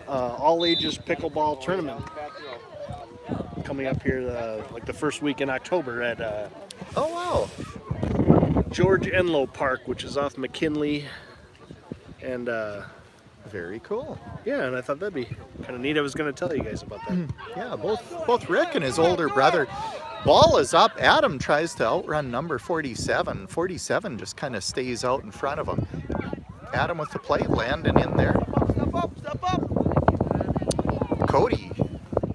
all-ages pickleball tournament coming up here like the first week in October at Oh wow! George Enlow Park, which is off McKinley, and Very cool. yeah, and I thought that'd be kind of neat. I was going to tell you guys about that. Yeah, both Rick and his older brother. Ball is up. Adam tries to outrun number 47. 47 just kind of stays out in front of him. Adam with the play, Landon in there. Step up. Cody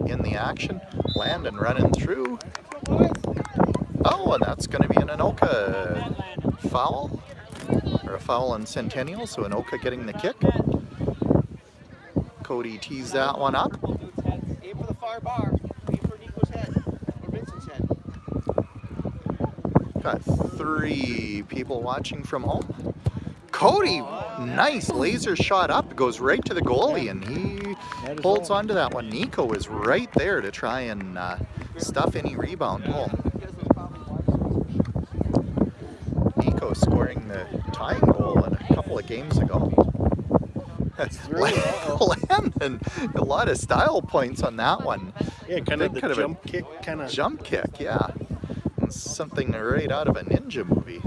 in the action. Landon running through. Oh, and that's going to be an Anoka foul. Or a foul on Centennial, so Anoka getting the kick. Cody tees that one up. Aim for the far bar. Aim for Nico's head. Or Vincent's head. Got 3 people watching from home. Cody, nice laser shot up, goes right to the goalie, and he holds on to that one. Nico is right there to try and stuff any rebound home. Nico scoring the tying goal in a couple of games ago. Landon, a lot of style points on that one. Yeah, kind of the Kind of a jump kick, kind of. Jump kick, yeah. Something right out of a ninja movie.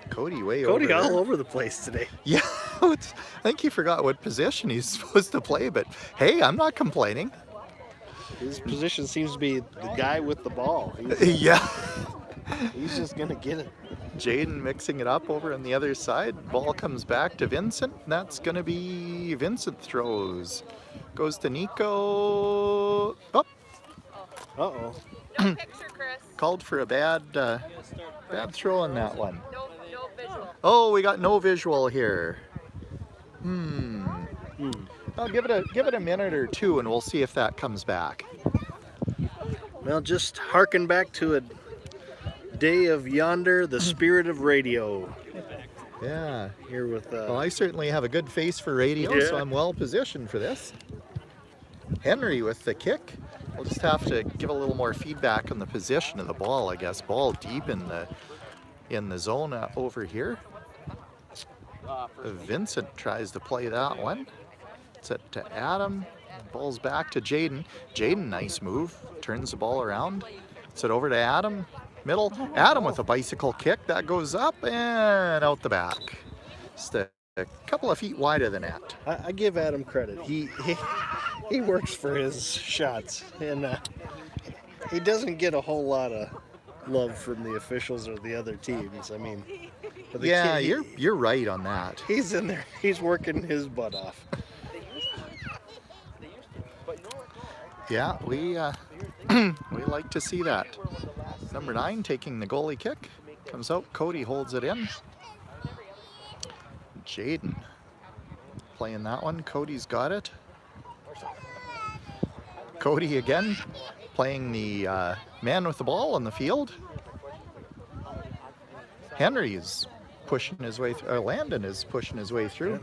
Cody way over Cody there. all over the place today. Yeah, I think he forgot what position he's supposed to play, but hey, I'm not complaining. His position seems to be the guy with the ball. Yeah. He's just gonna get it. Jaden mixing it up over on the other side. Ball comes back to Vincent. That's going to be Vincent throws. Goes to Nico. Oh, Uh-oh. called for a bad throw on that one. Oh, we got no visual here. I'll give it a minute or two, and we'll see if that comes back. Well, just harken back to a day of yonder, the spirit of radio. Yeah. Here with Well, I certainly have a good face for radio, so Yeah. I'm well positioned for this. Henry with the kick. We'll just have to give a little more feedback on the position of the ball, I guess. Ball deep in the zone over here. Vincent tries to play that one. It's it to Adam. Ball's back to Jaden. Jaden, nice move. Turns the ball around. It's it over to Adam. Middle. Adam with a bicycle kick. That goes up and out the back. Just a couple of feet wide of the net. I give Adam credit. He works for his shots, and he doesn't get a whole lot of love from the officials or the other teams. I mean, but the Yeah, kid, you're right on that. he's in there. He's working his butt off. Yeah, we we like to see that. Number 9 taking the goalie kick. Comes out, Cody holds it in. Jaden playing that one. Cody's got it. Cody again playing the man with the ball on the field. Henry's pushing his way through. Landon is pushing his way through.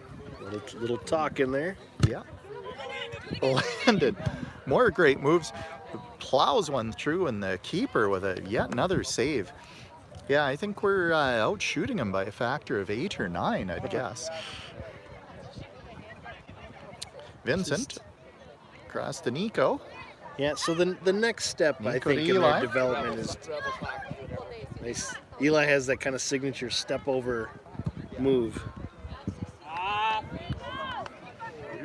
Little talk in there. Yeah. Landon, more great moves. Plows one through, and the keeper with yet another save. Yeah, I think we're out shooting him by a factor of 8 or 9, I'd guess. Vincent across to Nico. Yeah. So the next step, I Nico think, to in Eli. their development is nice. Eli has that kind of signature step over move.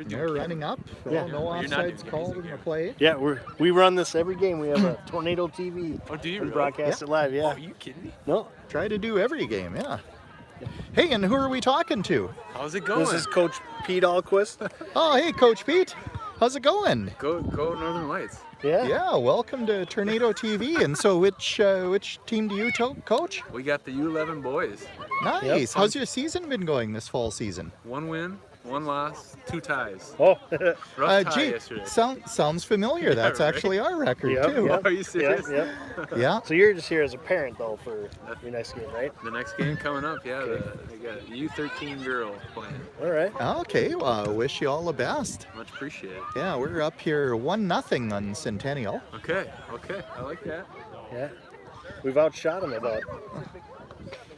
They're running up. Yeah. No offsides called in the play. Yeah, we run this every game. We have a Tornado TV. Oh, do you We really? broadcast it live. Yeah. Are you kidding me? No, Try to do every game, yeah. Hey, and who are we talking to? How's it going? this is Coach Pete Alquist. Oh, hey, Coach Pete. How's it going? Go Northern Lights. Yeah. Yeah, welcome to Tornado TV. And so which team do you coach? We got the U11 boys. Nice. Yep. How's your season been going this fall season? 1 win, 1 loss, 2 ties. Oh. Rough tie Gee, yesterday. sounds familiar. That's right? actually our record, Yep, too. yep. Are you serious? Yep. Yeah. So you're just here as a parent though for your next game, right? The next game coming up, yeah, they got a U13 girl playing. All right. Okay, well, I wish you all the best. Much appreciated. Yeah, we're up here 1-0 on Centennial. Okay, I like that. Yeah. We've outshot them about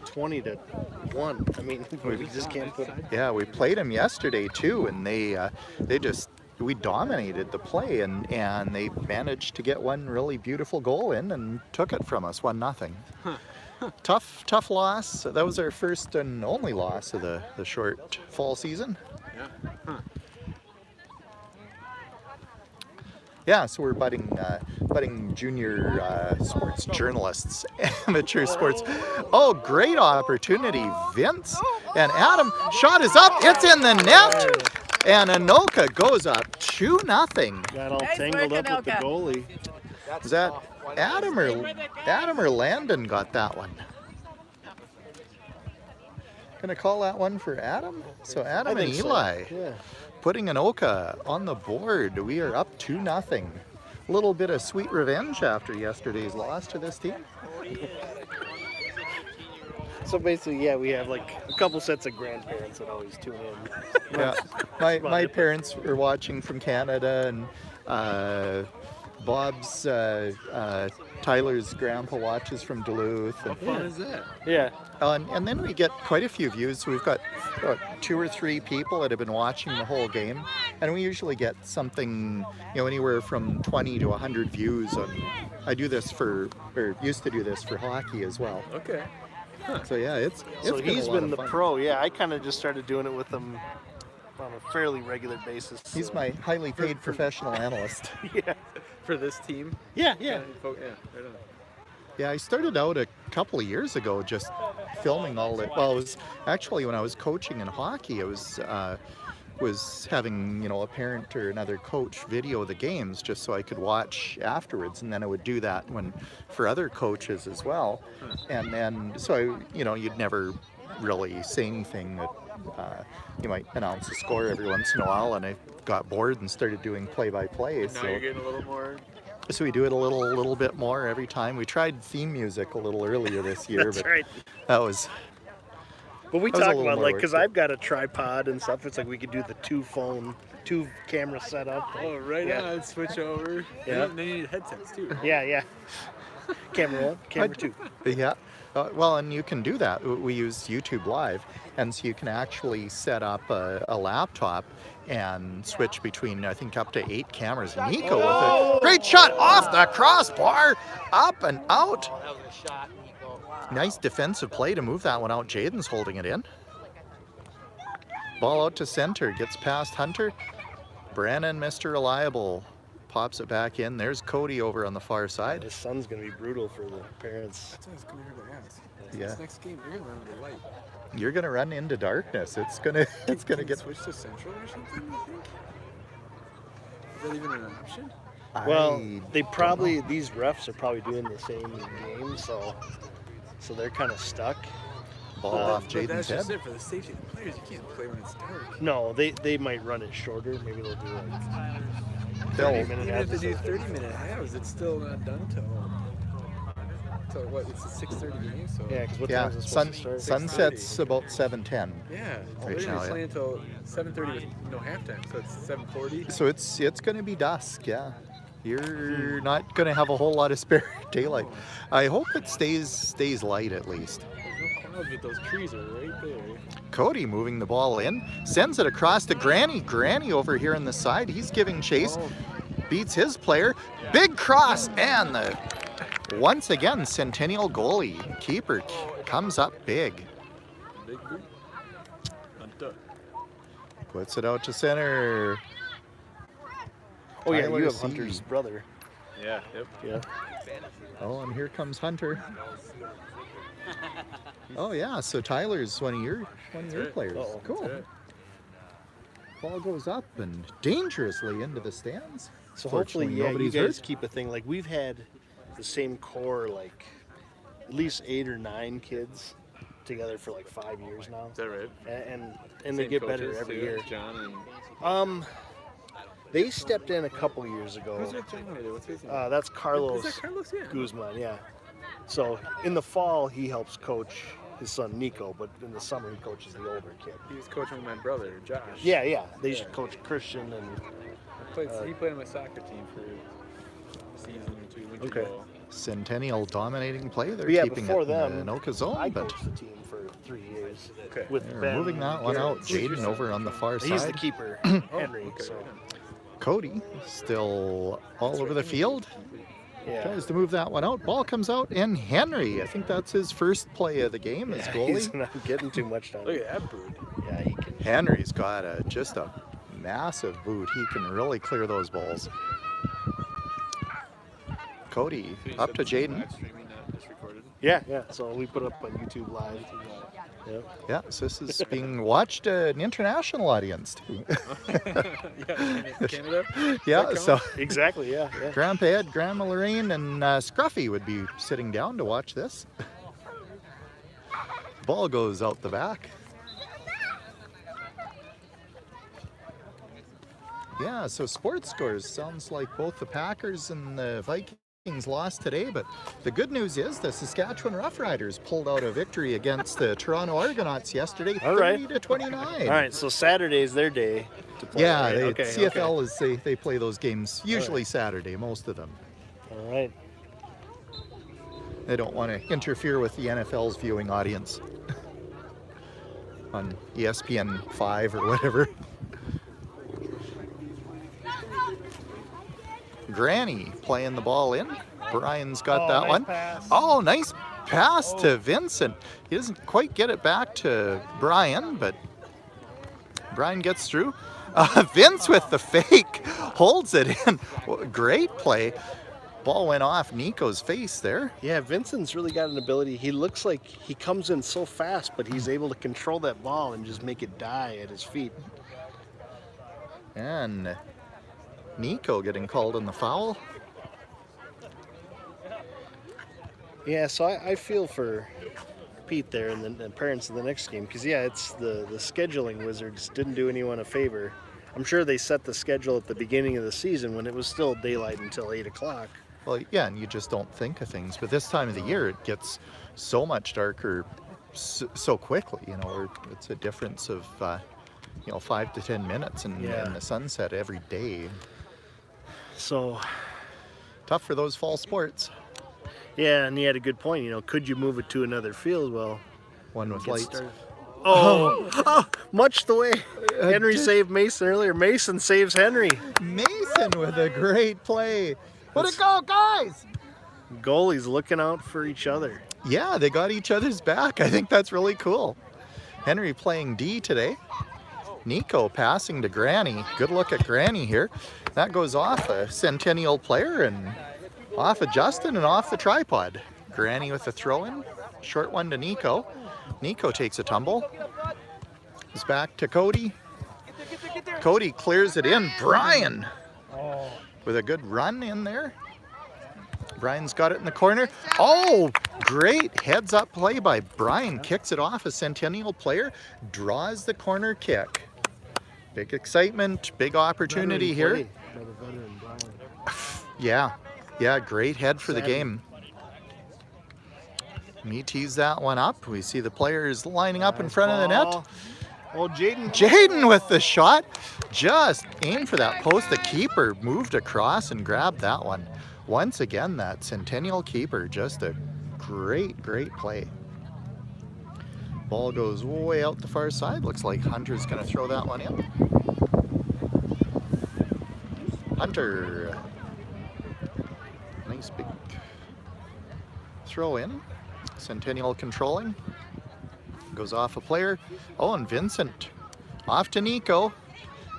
20 to 1. I mean, we just can't put. Yeah, we played them yesterday too, and we dominated the play, and they managed to get one really beautiful goal in and took it from us 1-0. Tough loss. That was our first and only loss of the short fall season. Yeah. Yeah, so we're budding junior sports journalists, amateur sports. Oh, great opportunity, Vince. And Adam, shot is up, it's in the net. And Anoka goes up 2-0. Got all Nice tangled work, up with the Anoka. goalie. Is that Adam or Landon got that one? Gonna call that one for Adam? So Adam I and think so. Eli Yeah. putting Anoka on the board. We are up 2-0. A little bit of sweet revenge after yesterday's loss to this team. So basically, yeah, we have like a couple sets of grandparents that always tune in. Yeah, my parents were watching from Canada, and Bob's Tyler's grandpa watches from Duluth. How And, fun is that? Yeah. and then we get quite a few views. We've got 2 or 3 people that have been watching the whole game, and we usually get something, anywhere from 20 to 100 views. I do this used to do this for hockey as well. Okay. So yeah, it's So been a he's lot been of the fun. pro. Yeah, I kind of just started doing it with him on a fairly regular basis. He's so- my highly paid professional analyst. Yeah. For this team? Yeah. Yeah, right on. Yeah, I started out a couple of years ago just filming all it. Well, it was actually when I was coaching in hockey. I was having a parent or another coach video the games just so I could watch afterwards, and then I would do that for other coaches as well. And then so you'd never really say anything that you might announce a score every once in a while, and I got bored and started doing play-by-play. Now you're getting a little more. So we do it a little bit more every time. We tried theme music a little earlier this year, That's but right. that was But we That was a talk little about more like work, because but- I've got a tripod and stuff. It's like we could do the 2 camera setup. Oh, right Yeah. on. Switch over. Yeah. They need headsets too. Yeah. Camera 1, camera 2. yeah. Well, and you can do that. We use YouTube Live, and so you can actually set up a laptop and switch between, I think, up to 8 cameras. Nico with a great shot off the crossbar, up and out. That was a shot, Nico. Nice defensive play to move that one out. Jaden's holding it in. Ball out to center, gets past Hunter. Brannon, Mr. Reliable, pops it back in. There's Cody over on the far side. This sun's gonna be brutal for the parents. That's what I was coming here to ask. Yeah. This next game, you're gonna run into light. You're gonna run into darkness. It's gonna Can get. switch to central or something, you think? Is that even an option? Well, I they don't probably know. these refs are probably doing the same game, so they're kind of stuck. Ball off But Jaden's that's just head. it for the safety of the players. You can't play when it's dark. No, they might run it shorter. Maybe they'll do like They'll- 30-minute Even if they do halves. 30-minute halves, it's still not done till what? It's a 6:30 game, so Yeah, because what Yeah, time is it supposed to start? sunset's about 7:10. yeah. Right They're now, gonna yeah. play until 7:30 with no halftime, so it's 7:40. So it's gonna be dusk. Yeah, you're not gonna have a whole lot of spare daylight. I hope it stays light at least. There's no clouds, but those trees are right there. Cody moving the ball in, sends it across to Granny. Granny over here on the side. He's giving chase, Oh, beats his player. Big cross, and once again Centennial goalie keeper comes up big. big boot. Hunter. Puts it out to center. Oh yeah, Tyler you have C. Hunter's brother. Yeah. Yep. Yeah. Oh, and here comes Hunter. Oh yeah, so Tyler's one of your right. players. Uh-oh. Cool. That's right. Ball goes up and dangerously into the stands. So hopefully, Fortunately, yeah, you nobody's guys hurt. keep a thing. Like we've had the same core, like at least 8 or 9 kids together for like 5 years now, Is that right? and they Same get better coaches, every too, year. John and They stepped in a couple years ago. who's that John over there? What's his name? That's Carlos Is that Carlos? Yeah. Guzman, yeah. So in the fall, he helps coach his son Nico, but in the summer he coaches the older kid. He was coaching with my brother, Josh. Yeah. They Yeah. coach Christian and He played on my soccer team for a season or two. Went to Okay. go. Centennial dominating play. They're But yeah, keeping before it in them, the Anoka zone, I but coached the team for 3 years. Okay. With they're Ben moving that one out. Garrett. Who's your Jaden son? over on the far He's the side. keeper, Oh, Henry. okay. So Cody still all over the field. yeah. Tries to move that one out. Ball comes out, and Henry, I think that's his first play of the game as He's goalie. not getting too much time. Look at that bird. Yeah, he can. Henry's got just a massive boot. He can really clear those balls. Cody So you up said to this is Jaden. live streaming, not just recorded. Yeah. So we put up on YouTube Live. Yeah. Yeah, so this is being watched an international audience too. Yeah, Canada. Yeah, that so count? Exactly. Yeah. Grandpa Ed, Grandma Lorraine, and Scruffy would be sitting down to watch this. Ball goes out the back. Yeah, so sports scores sounds like both the Packers and the Vikings lost today, but the good news is the Saskatchewan Roughriders pulled out a victory against the Toronto Argonauts yesterday, All right. 30-29. All right. So Saturday's their day to play. Yeah, right? they, Okay, CFL is they play those games usually Saturday, most of them. Okay. All right. They don't want to interfere with the NFL's viewing audience on ESPN 5 or whatever. Granny playing the ball in. Brian's got Oh, that nice one. pass. Oh, nice pass to Vincent. He doesn't quite get it back to Brian, but Brian gets through. Vince with the fake holds it in. Great play. Ball went off Nico's face there. Yeah, Vincent's really got an ability. He looks like he comes in so fast, but he's able to control that ball and just make it die at his feet. And Nico getting called on the foul. Yeah, so I feel for Pete there and the parents of the next game because, yeah, it's the scheduling wizards didn't do anyone a favor. I'm sure they set the schedule at the beginning of the season when it was still daylight until 8 o'clock. Well, yeah, and you just don't think of things. But this time of the year, it gets so much darker so quickly. You know, or it's a difference of 5 to 10 minutes in the sunset every day. So, Tough for those fall sports. yeah, and he had a good point. You know, could you move it to another field? Well, One with get lights. started. Oh, much the way Henry saved Mason earlier. Mason saves Henry. Mason with a great play. Let it go, guys! Goalies looking out for each other. Yeah, they got each other's back. I think that's really cool. Henry playing D today. Nico passing to Granny. Good look at Granny here. That goes off a Centennial player and off of Justin and off the tripod. Granny with the throw-in. Short one to Nico. Nico takes a tumble. It's back to Cody. Cody clears it in. Brian with a good run in there. Brian's got it in the corner. Oh, great heads-up play by Brian. Kicks it off. A Centennial player draws the corner kick. Big excitement, big opportunity here. Yeah, great head for the game. He tees that one up. We see the players lining up in front of the net. Oh, Jaden with the shot. Just aimed for that post. The keeper moved across and grabbed that one. Once again, that Centennial keeper, just a great play. Ball goes way out the far side. Looks like Hunter's going to throw that one in. Hunter. Nice big throw in. Centennial controlling. Goes off a player. Oh, and Vincent off to Nico.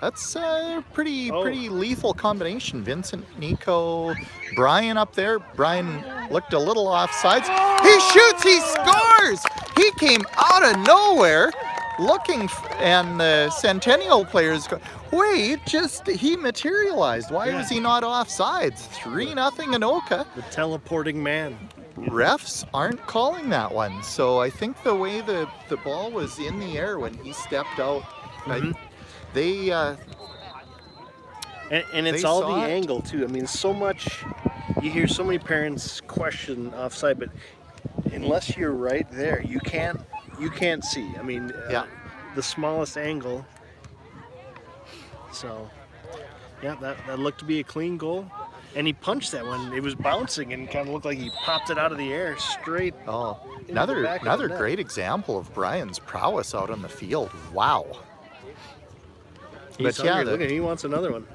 That's a pretty lethal combination. Vincent, Nico, Brian up there. Brian looked a little offsides. He shoots, he scores! He came out of nowhere looking, and the Centennial players go, wait, he materialized. Why was he not offsides? 3-0 Anoka. The teleporting man. Refs aren't calling that one. So I think the way the ball was in the air when he stepped out, and it's all the angle too. I mean, so much, you hear so many parents question offside, but unless you're right there, you can't see. I mean, the smallest angle. So, yeah, that looked to be a clean goal. And he punched that one. It was bouncing and kind of looked like he popped it out of the air straight. Oh, another great example of Brian's prowess out on the field. Wow. He's hungry. Look at him, he wants another one.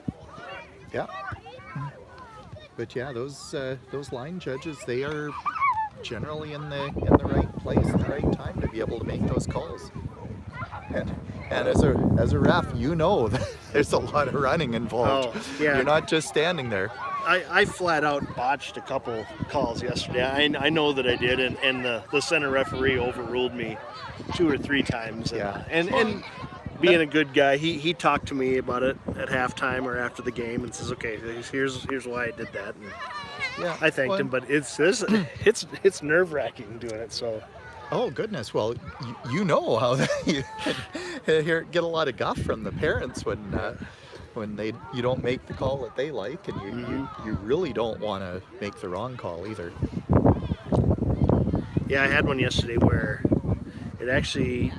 Yeah. But yeah, those line judges, they are generally in the right place at the right time to be able to make those calls. And as a ref, you know that there's a lot of running involved. Oh, yeah. You're not just standing there. I flat out botched a couple calls yesterday. I know that I did, and the center referee overruled me 2 or 3 times. And being a good guy, he talked to me about it at halftime or after the game and says, okay, here's why I did that. And I thanked him, but it's nerve-wracking doing it. So. Oh goodness! Well, you know how you get a lot of guff from the parents when you don't make the call that they like, and you really don't want to make the wrong call either. Yeah, I had one yesterday where it actually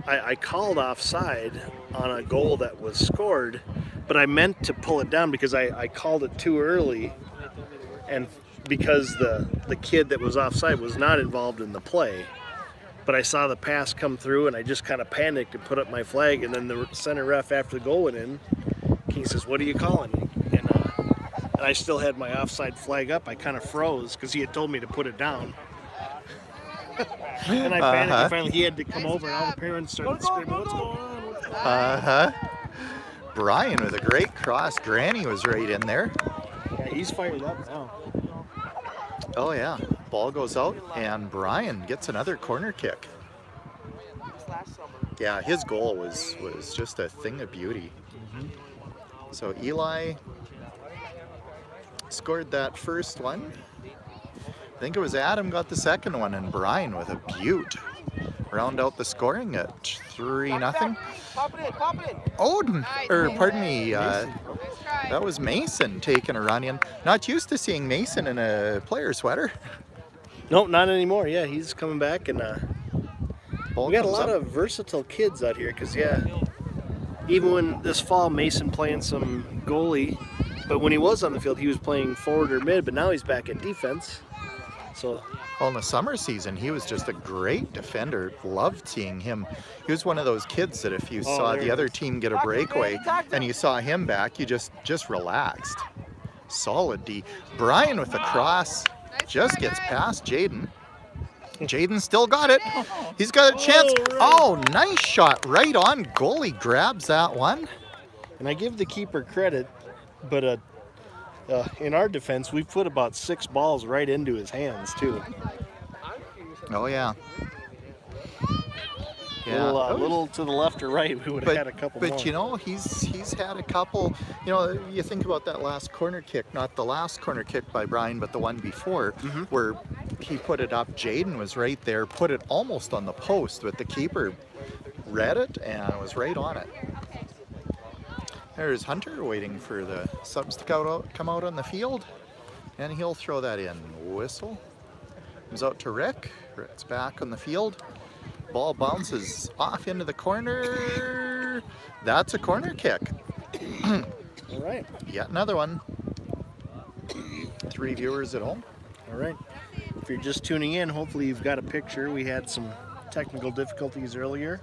I called offside on a goal that was scored, but I meant to pull it down because I called it too early, and because the kid that was offside was not involved in the play. But I saw the pass come through, and I just kind of panicked and put up my flag. And then the center ref, after the goal went in, he says, "What are you calling?" And I still had my offside flag up. I kind of froze because he had told me to put it down. And I panicked. And finally, he had to come over, and all the parents started screaming, "What's going on? What's going on?" Brian with a great cross. Granny was right in there. Yeah, he's fired up now. Oh yeah, ball goes out and Brian gets another corner kick. Yeah, his goal was just a thing of beauty. So Eli scored that first one. I think it was Adam got the second one, and Brian with a beaut round out the scoring at 3-0. Odin, or pardon me, that was Mason taking a run in. Not used to seeing Mason in a player sweater. Nope, not anymore. Yeah, he's coming back, and we got a lot of of versatile kids out here. Cause even when this fall Mason playing some goalie, but when he was on the field, he was playing forward or mid. But now he's back at defense. So. Well, in the summer season, he was just a great defender. Loved seeing him. He was one of those kids that if you saw the other team get a breakaway and you saw him back, you just relaxed. Solid D. Brian with the cross just gets past Jaden. Jaden still got it. He's got a chance. Oh, right. Oh, nice shot. Right on. Goalie grabs that one. And I give the keeper credit, but in our defense, we put about 6 balls right into his hands, too. Oh, yeah. Yeah. Little to the left or right, we would have had a couple more. But you know, he's had a couple. You know, you think about that last corner kick, not the last corner kick by Brian, but the one before, where he put it up. Jaden was right there, put it almost on the post, but the keeper read it and was right on it. There's Hunter waiting for the subs to come out on the field, and he'll throw that in. Whistle. Comes out to Rick. Rick's back on the field. Ball bounces off into the corner. That's a corner kick. All right. Yet another one. 3 viewers at home. All right. If you're just tuning in, hopefully you've got a picture. We had some technical difficulties earlier.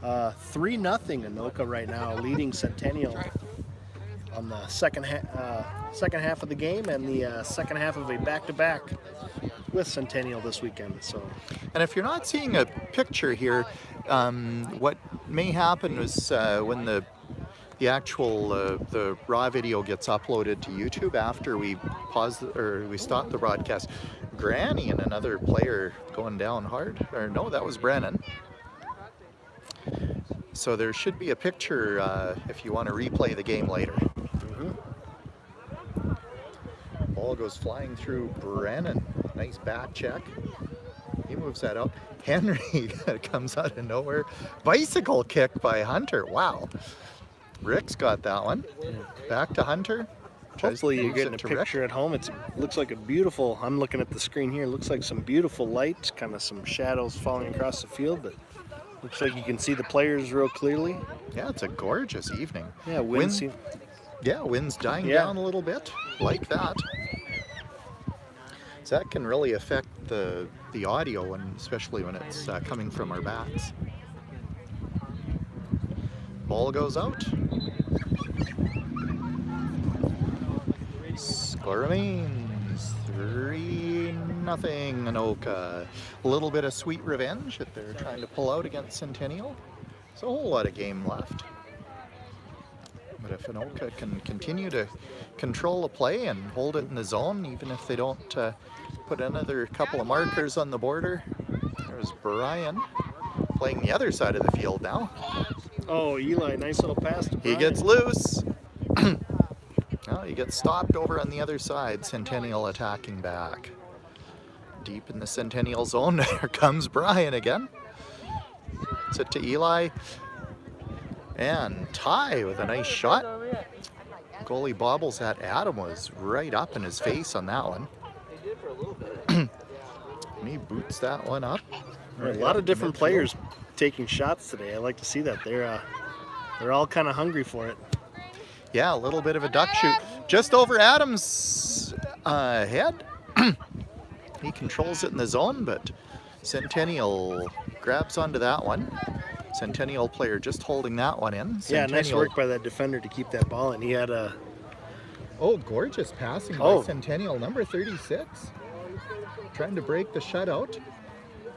3-0 Anoka right now, leading Centennial on the second half of the game and the second half of a back-to-back with Centennial this weekend. So, and if you're not seeing a picture here, what may happen is when the actual the raw video gets uploaded to YouTube after we we stop the broadcast, Granny and another player going down hard. Or no, that was Brennan. So there should be a picture if you want to replay the game later. Ball goes flying through Brennan. Nice back check. He moves that out. Henry comes out of nowhere. Bicycle kick by Hunter. Wow. Rick's got that one. Back to Hunter. hopefully you're getting a picture at home. It looks like a beautiful, I'm looking at the screen here, it looks like some beautiful light, kind of some shadows falling across the field, but looks like you can see the players real clearly. Yeah, it's a gorgeous evening. Yeah, wind's dying down a little bit, like that. So that can really affect the audio, and especially when it's coming from our bats. Ball goes out. Score remains 3-0 Anoka. A little bit of sweet revenge that they're trying to pull out against Centennial. There's a whole lot of game left. But if Anoka can continue to control the play and hold it in the zone, even if they don't put another couple of markers on the border. There's Brian playing the other side of the field now. Oh, Eli, nice little pass to Brian. He gets loose. Oh, he gets stopped over on the other side. Centennial attacking back. Deep in the Centennial zone, there comes Brian again. It's it to Eli. And Ty with a nice shot. Goalie bobbles that. Adam was right up in his face on that one. And he boots that one up. A lot of different players taking shots today. I like to see that. They're all kind of hungry for it. Yeah, a little bit of a duck shoot. Just over Adam's head. He controls it in the zone, but Centennial grabs onto that one. Centennial player just holding that one in. Yeah, nice work by that defender to keep that ball in. He had a... Oh, gorgeous passing by Centennial, number 36. Trying to break the shutout.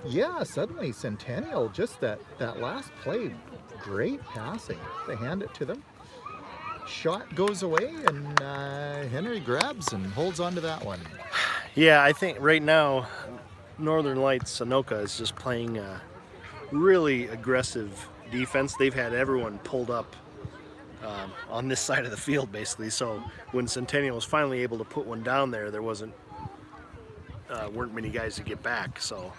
Yeah, suddenly Centennial, just that last play, great passing. They hand it to them. Shot goes away, and Henry grabs and holds on to that one. Yeah, I think right now, Northern Lights, Anoka is just playing really aggressive defense. They've had everyone pulled up on this side of the field, basically. So when Centennial was finally able to put one down there, there weren't many guys to get back. So,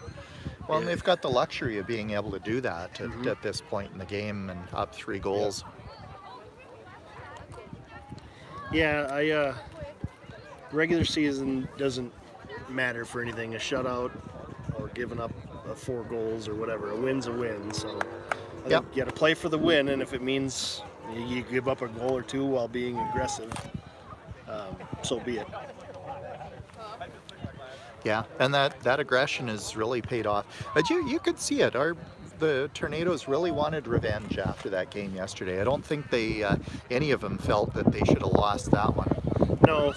well, and they've got the luxury of being able to do that at this point in the game and up 3 goals. Yeah, regular season doesn't matter for anything. A shutout or giving up 4 goals or whatever. A win's a win. So I think you got to play for the win, and if it means you give up a goal or 2 while being aggressive, so be it. Yeah, and that aggression has really paid off. But you could see it. The Tornadoes really wanted revenge after that game yesterday. I don't think any of them felt that they should have lost that one. No,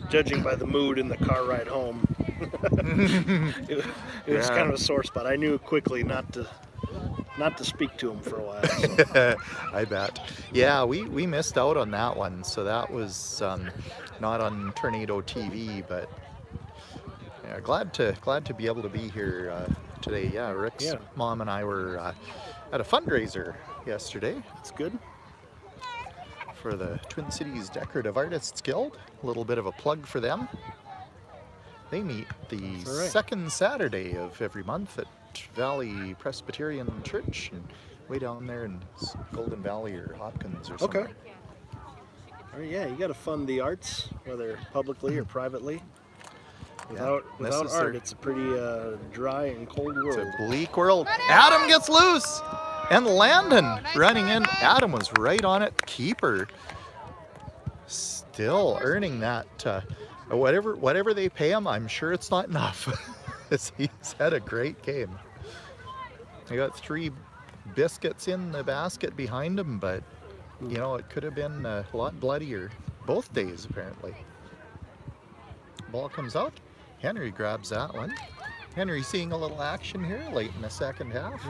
judging by the mood in the car ride home, it was Yeah. kind of a sore spot. I knew quickly not to speak to him for a while. So. I bet. Yeah, we missed out on that one, so that was not on Tornado TV, but yeah, glad to be able to be here today. Yeah, Rick's mom and I were at a fundraiser yesterday. It's good. For the Twin Cities Decorative Artists Guild. A little bit of a plug for them. They meet the second Saturday of every month at Valley Presbyterian Church, and way down there in Golden Valley or Hopkins or something. Okay. All right, yeah, you got to fund the arts, whether publicly or privately. Without art, it's a pretty dry and cold world. It's a bleak world. Adam gets loose! And Landon running in. Adam was right on it. Keeper still earning that. Whatever they pay him, I'm sure it's not enough. He's had a great game. He got 3 biscuits in the basket behind him, but you know, it could have been a lot bloodier both days apparently. Ball comes out. Henry grabs that one. Henry seeing a little action here late in the second half.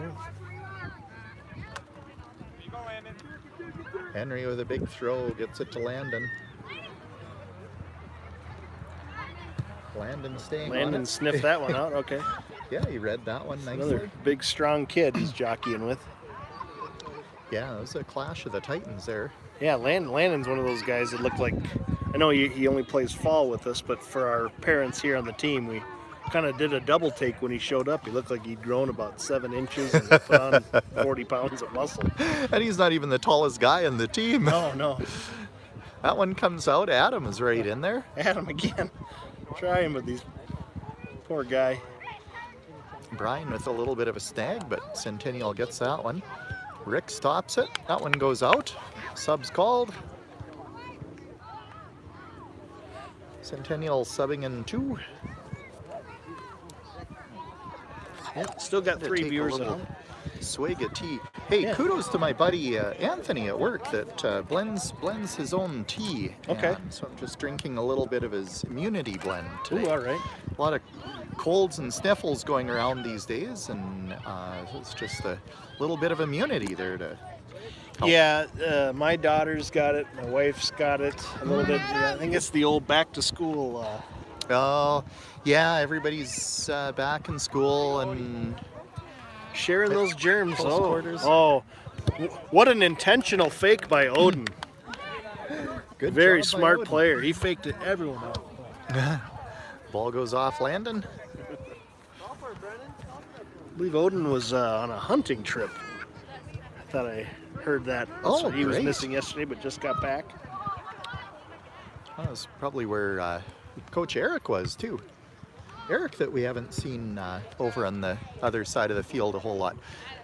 Henry with a big throw gets it to Landon. Landon staying on it. Landon sniffed that one out, okay. Yeah, he read that one nicely. Another big, strong kid he's jockeying with. Yeah, it was a clash of the Titans there. Yeah, Landon's one of those guys that looked like, I know he only plays fall with us, but for our parents here on the team, we kind of did a double take when he showed up. He looked like he'd grown about 7 inches and put on 40 pounds of muscle. And he's not even the tallest guy on the team. No. That one comes out. Adam is right in there. Adam again. Trying with these poor guy. Brian with a little bit of a snag, but Centennial gets that one. Rick stops it. That one goes out. Sub's called. Centennial subbing in 2. Yeah, still got 3 viewers at home. Swig of tea. Hey, kudos to my buddy Anthony at work that blends his own tea. Okay. And so I'm just drinking a little bit of his immunity blend today. Ooh, all right. A lot of colds and sniffles going around these days, and it's just a little bit of immunity there to help. Yeah, my daughter's got it. My wife's got it a little bit. I think it's the old back to school. Oh, yeah, everybody's back in school and sharing those germs. Close quarters. Oh, what an intentional fake by Odin. Good Very job by smart Odin. player. He faked it everyone out. Ball goes off Landon. I believe Odin was on a hunting trip. I thought I heard that. Oh, He was great. missing yesterday, but just got back. That was probably where Coach Eric was too. Eric that we haven't seen over on the other side of the field a whole lot.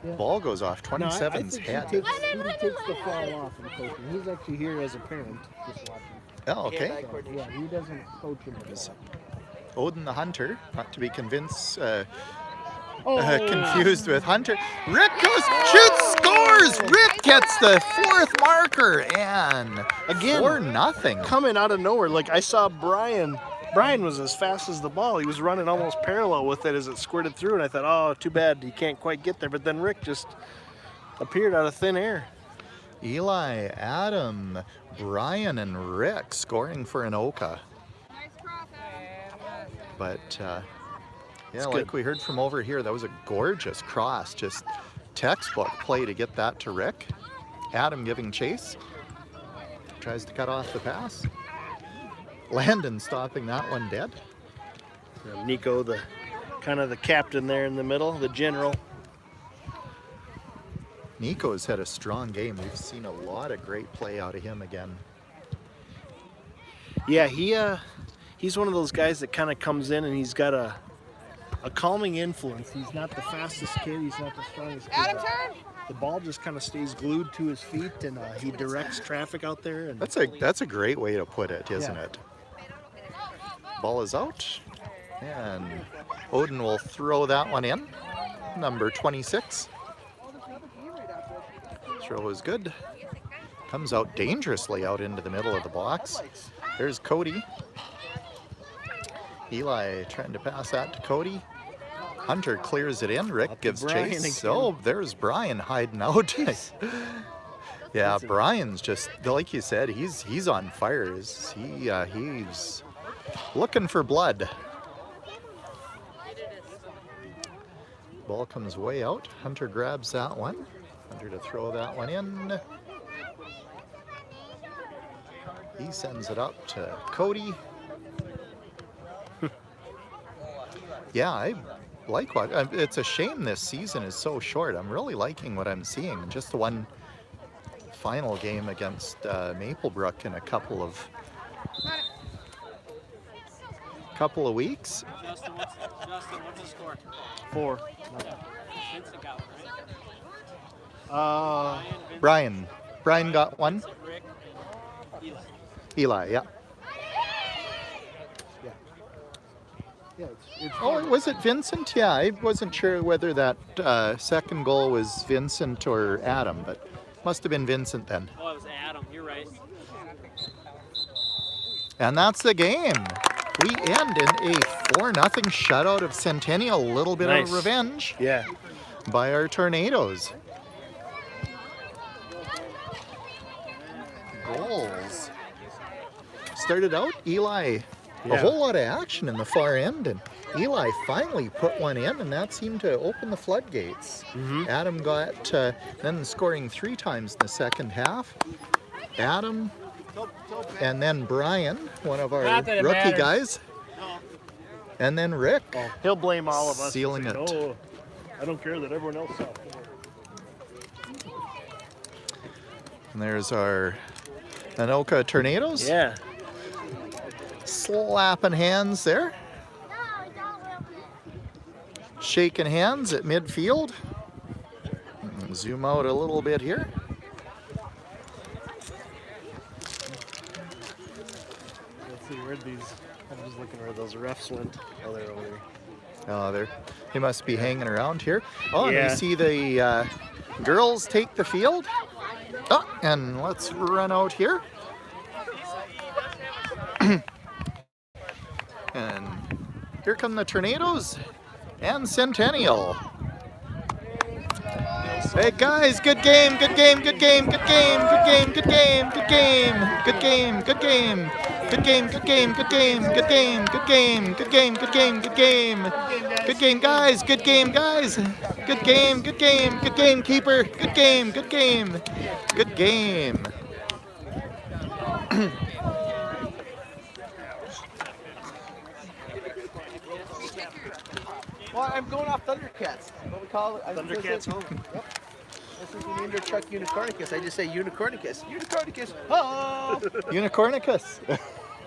Yeah. Ball goes off. 27's head. He takes the fall off in coaching. He's actually here as a parent, just watching. Oh, okay. So, yeah, he doesn't coach him at all. Odin the Hunter, not to be confused with Hunter. Rick goes, shoots, scores! Rick gets the 4th marker, and Again, 4-0. Coming out of nowhere. Like I saw Brian. Brian was as fast as the ball. He was running almost parallel with it as it squirted through, and I thought, oh, too bad he can't quite get there. But then Rick just appeared out of thin air. Eli, Adam, Brian, and Rick scoring for Anoka. But yeah, like good. we heard from over here, that was a gorgeous cross. Just textbook play to get that to Rick. Adam giving chase. Tries to cut off the pass. Landon stopping that one dead. Nico, the kind of the captain there in the middle, the general. Nico's had a strong game. We've seen a lot of great play out of him again. Yeah, he's one of those guys that kind of comes in and he's got a calming influence. He's not the fastest kid. He's not the strongest kid. The ball just kind of stays glued to his feet, and he directs traffic out there. And That's a great way to put it, isn't Yeah. it? Ball is out, and Odin will throw that one in. Number 26. Throw is good. Comes out dangerously out into the middle of the box. There's Cody. Eli trying to pass that to Cody. Hunter clears it in. Rick Up to gives Brian chase. again. Oh, there's Brian hiding out. Yeah, Brian's just like you said. He's on fire. He's looking for blood. Ball comes way out. Hunter grabs that one. Hunter to throw that one in. He sends it up to Cody. Yeah, I like what. It's a shame this season is so short. I'm really liking what I'm seeing. Just the one final game against Maplebrook in a couple of weeks. Justin, what's the score? 4. Vincent got one, right? Brian got one. Rick, Eli, yeah. Yeah, it's Oh, was it Vincent? Yeah, I wasn't sure whether that second goal was Vincent or Adam, but must have been Vincent then. Oh, it was Adam. You're right. And that's the game. We end in a 4-0 shutout of Centennial. A little bit Nice. of revenge Yeah. by our Tornadoes. Goals. Started out, Eli, a Yeah. whole lot of action in the far end, and Eli finally put one in, and that seemed to open the floodgates. Adam got then scoring 3 times in the second half. Adam, and then Brian, one of our Not that it rookie matters. guys, and then Rick. He'll blame all of us. Sealing He's it. "Oh, I don't care that everyone else saw it." And there's our Anoka Tornadoes. Yeah. Slapping hands there. Shaking hands at midfield. Zoom out a little bit here. Let's see where these. I'm just looking where those refs went. Oh, they're over there. Oh, they must be hanging around here. Oh, and Yeah. we see the girls take the field. Oh, and let's run out here. And here come the Tornadoes and Centennial. Hey guys, good game, good game, good game, good game, good game, good game, good game, good game, good game, good game, good game, good game, good game, good game, good game, good game, good game, good game, guys, good game, guys, good game, good game, good game, keeper, good game, good game, good game. Well, I'm going off Thundercats. What we call it? Thundercats home. Yep. This is the named our truck Unicornicus. I just say Unicornicus. Unicornicus. Oh. Unicornicus.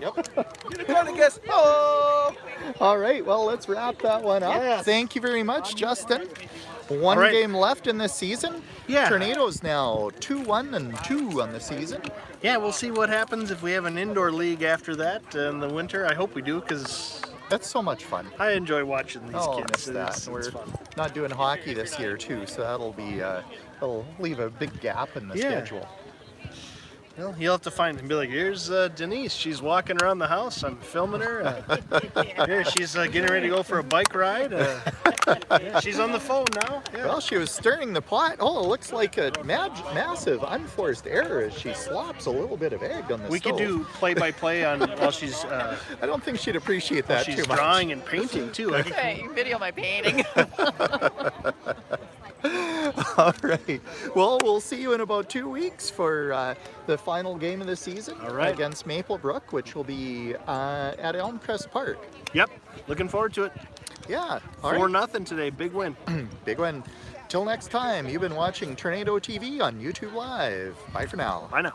Yep. Unicornicus. Oh. All right, well, let's wrap that one up. Yes. Thank you very much, Justin. One All right. game left in this season. Yeah. Tornadoes now 2-1 and 2 on the season. Yeah, we'll see what happens if we have an indoor league after that in the winter. I hope we do, because That's so much fun. I enjoy watching these Oh, kids. miss that. It's We're fun. not doing hockey this year too, so that'll be it'll leave a big gap in the Yeah. schedule. Well, you'll have to find and be like, here's Denise. She's walking around the house. I'm filming her. Here, she's getting ready to go for a bike ride. Yeah, she's on the phone now. Yeah. Well, she was stirring the pot. Oh, it looks like a massive unforced error as she slops a little bit of egg on the We stove. could do play-by-play on while she's I don't think she'd appreciate that she's too much. drawing and painting too. I could- Hey, you video my painting. All right. Well, we'll see you in about 2 weeks for the final game of the season All right. against Maplebrook, which will be at Elmcrest Park. Yep, looking forward to it. Yeah. All 4-0 today, big win. Big one. Till next time, you've been watching Tornado TV on YouTube Live. Bye for now. Bye now.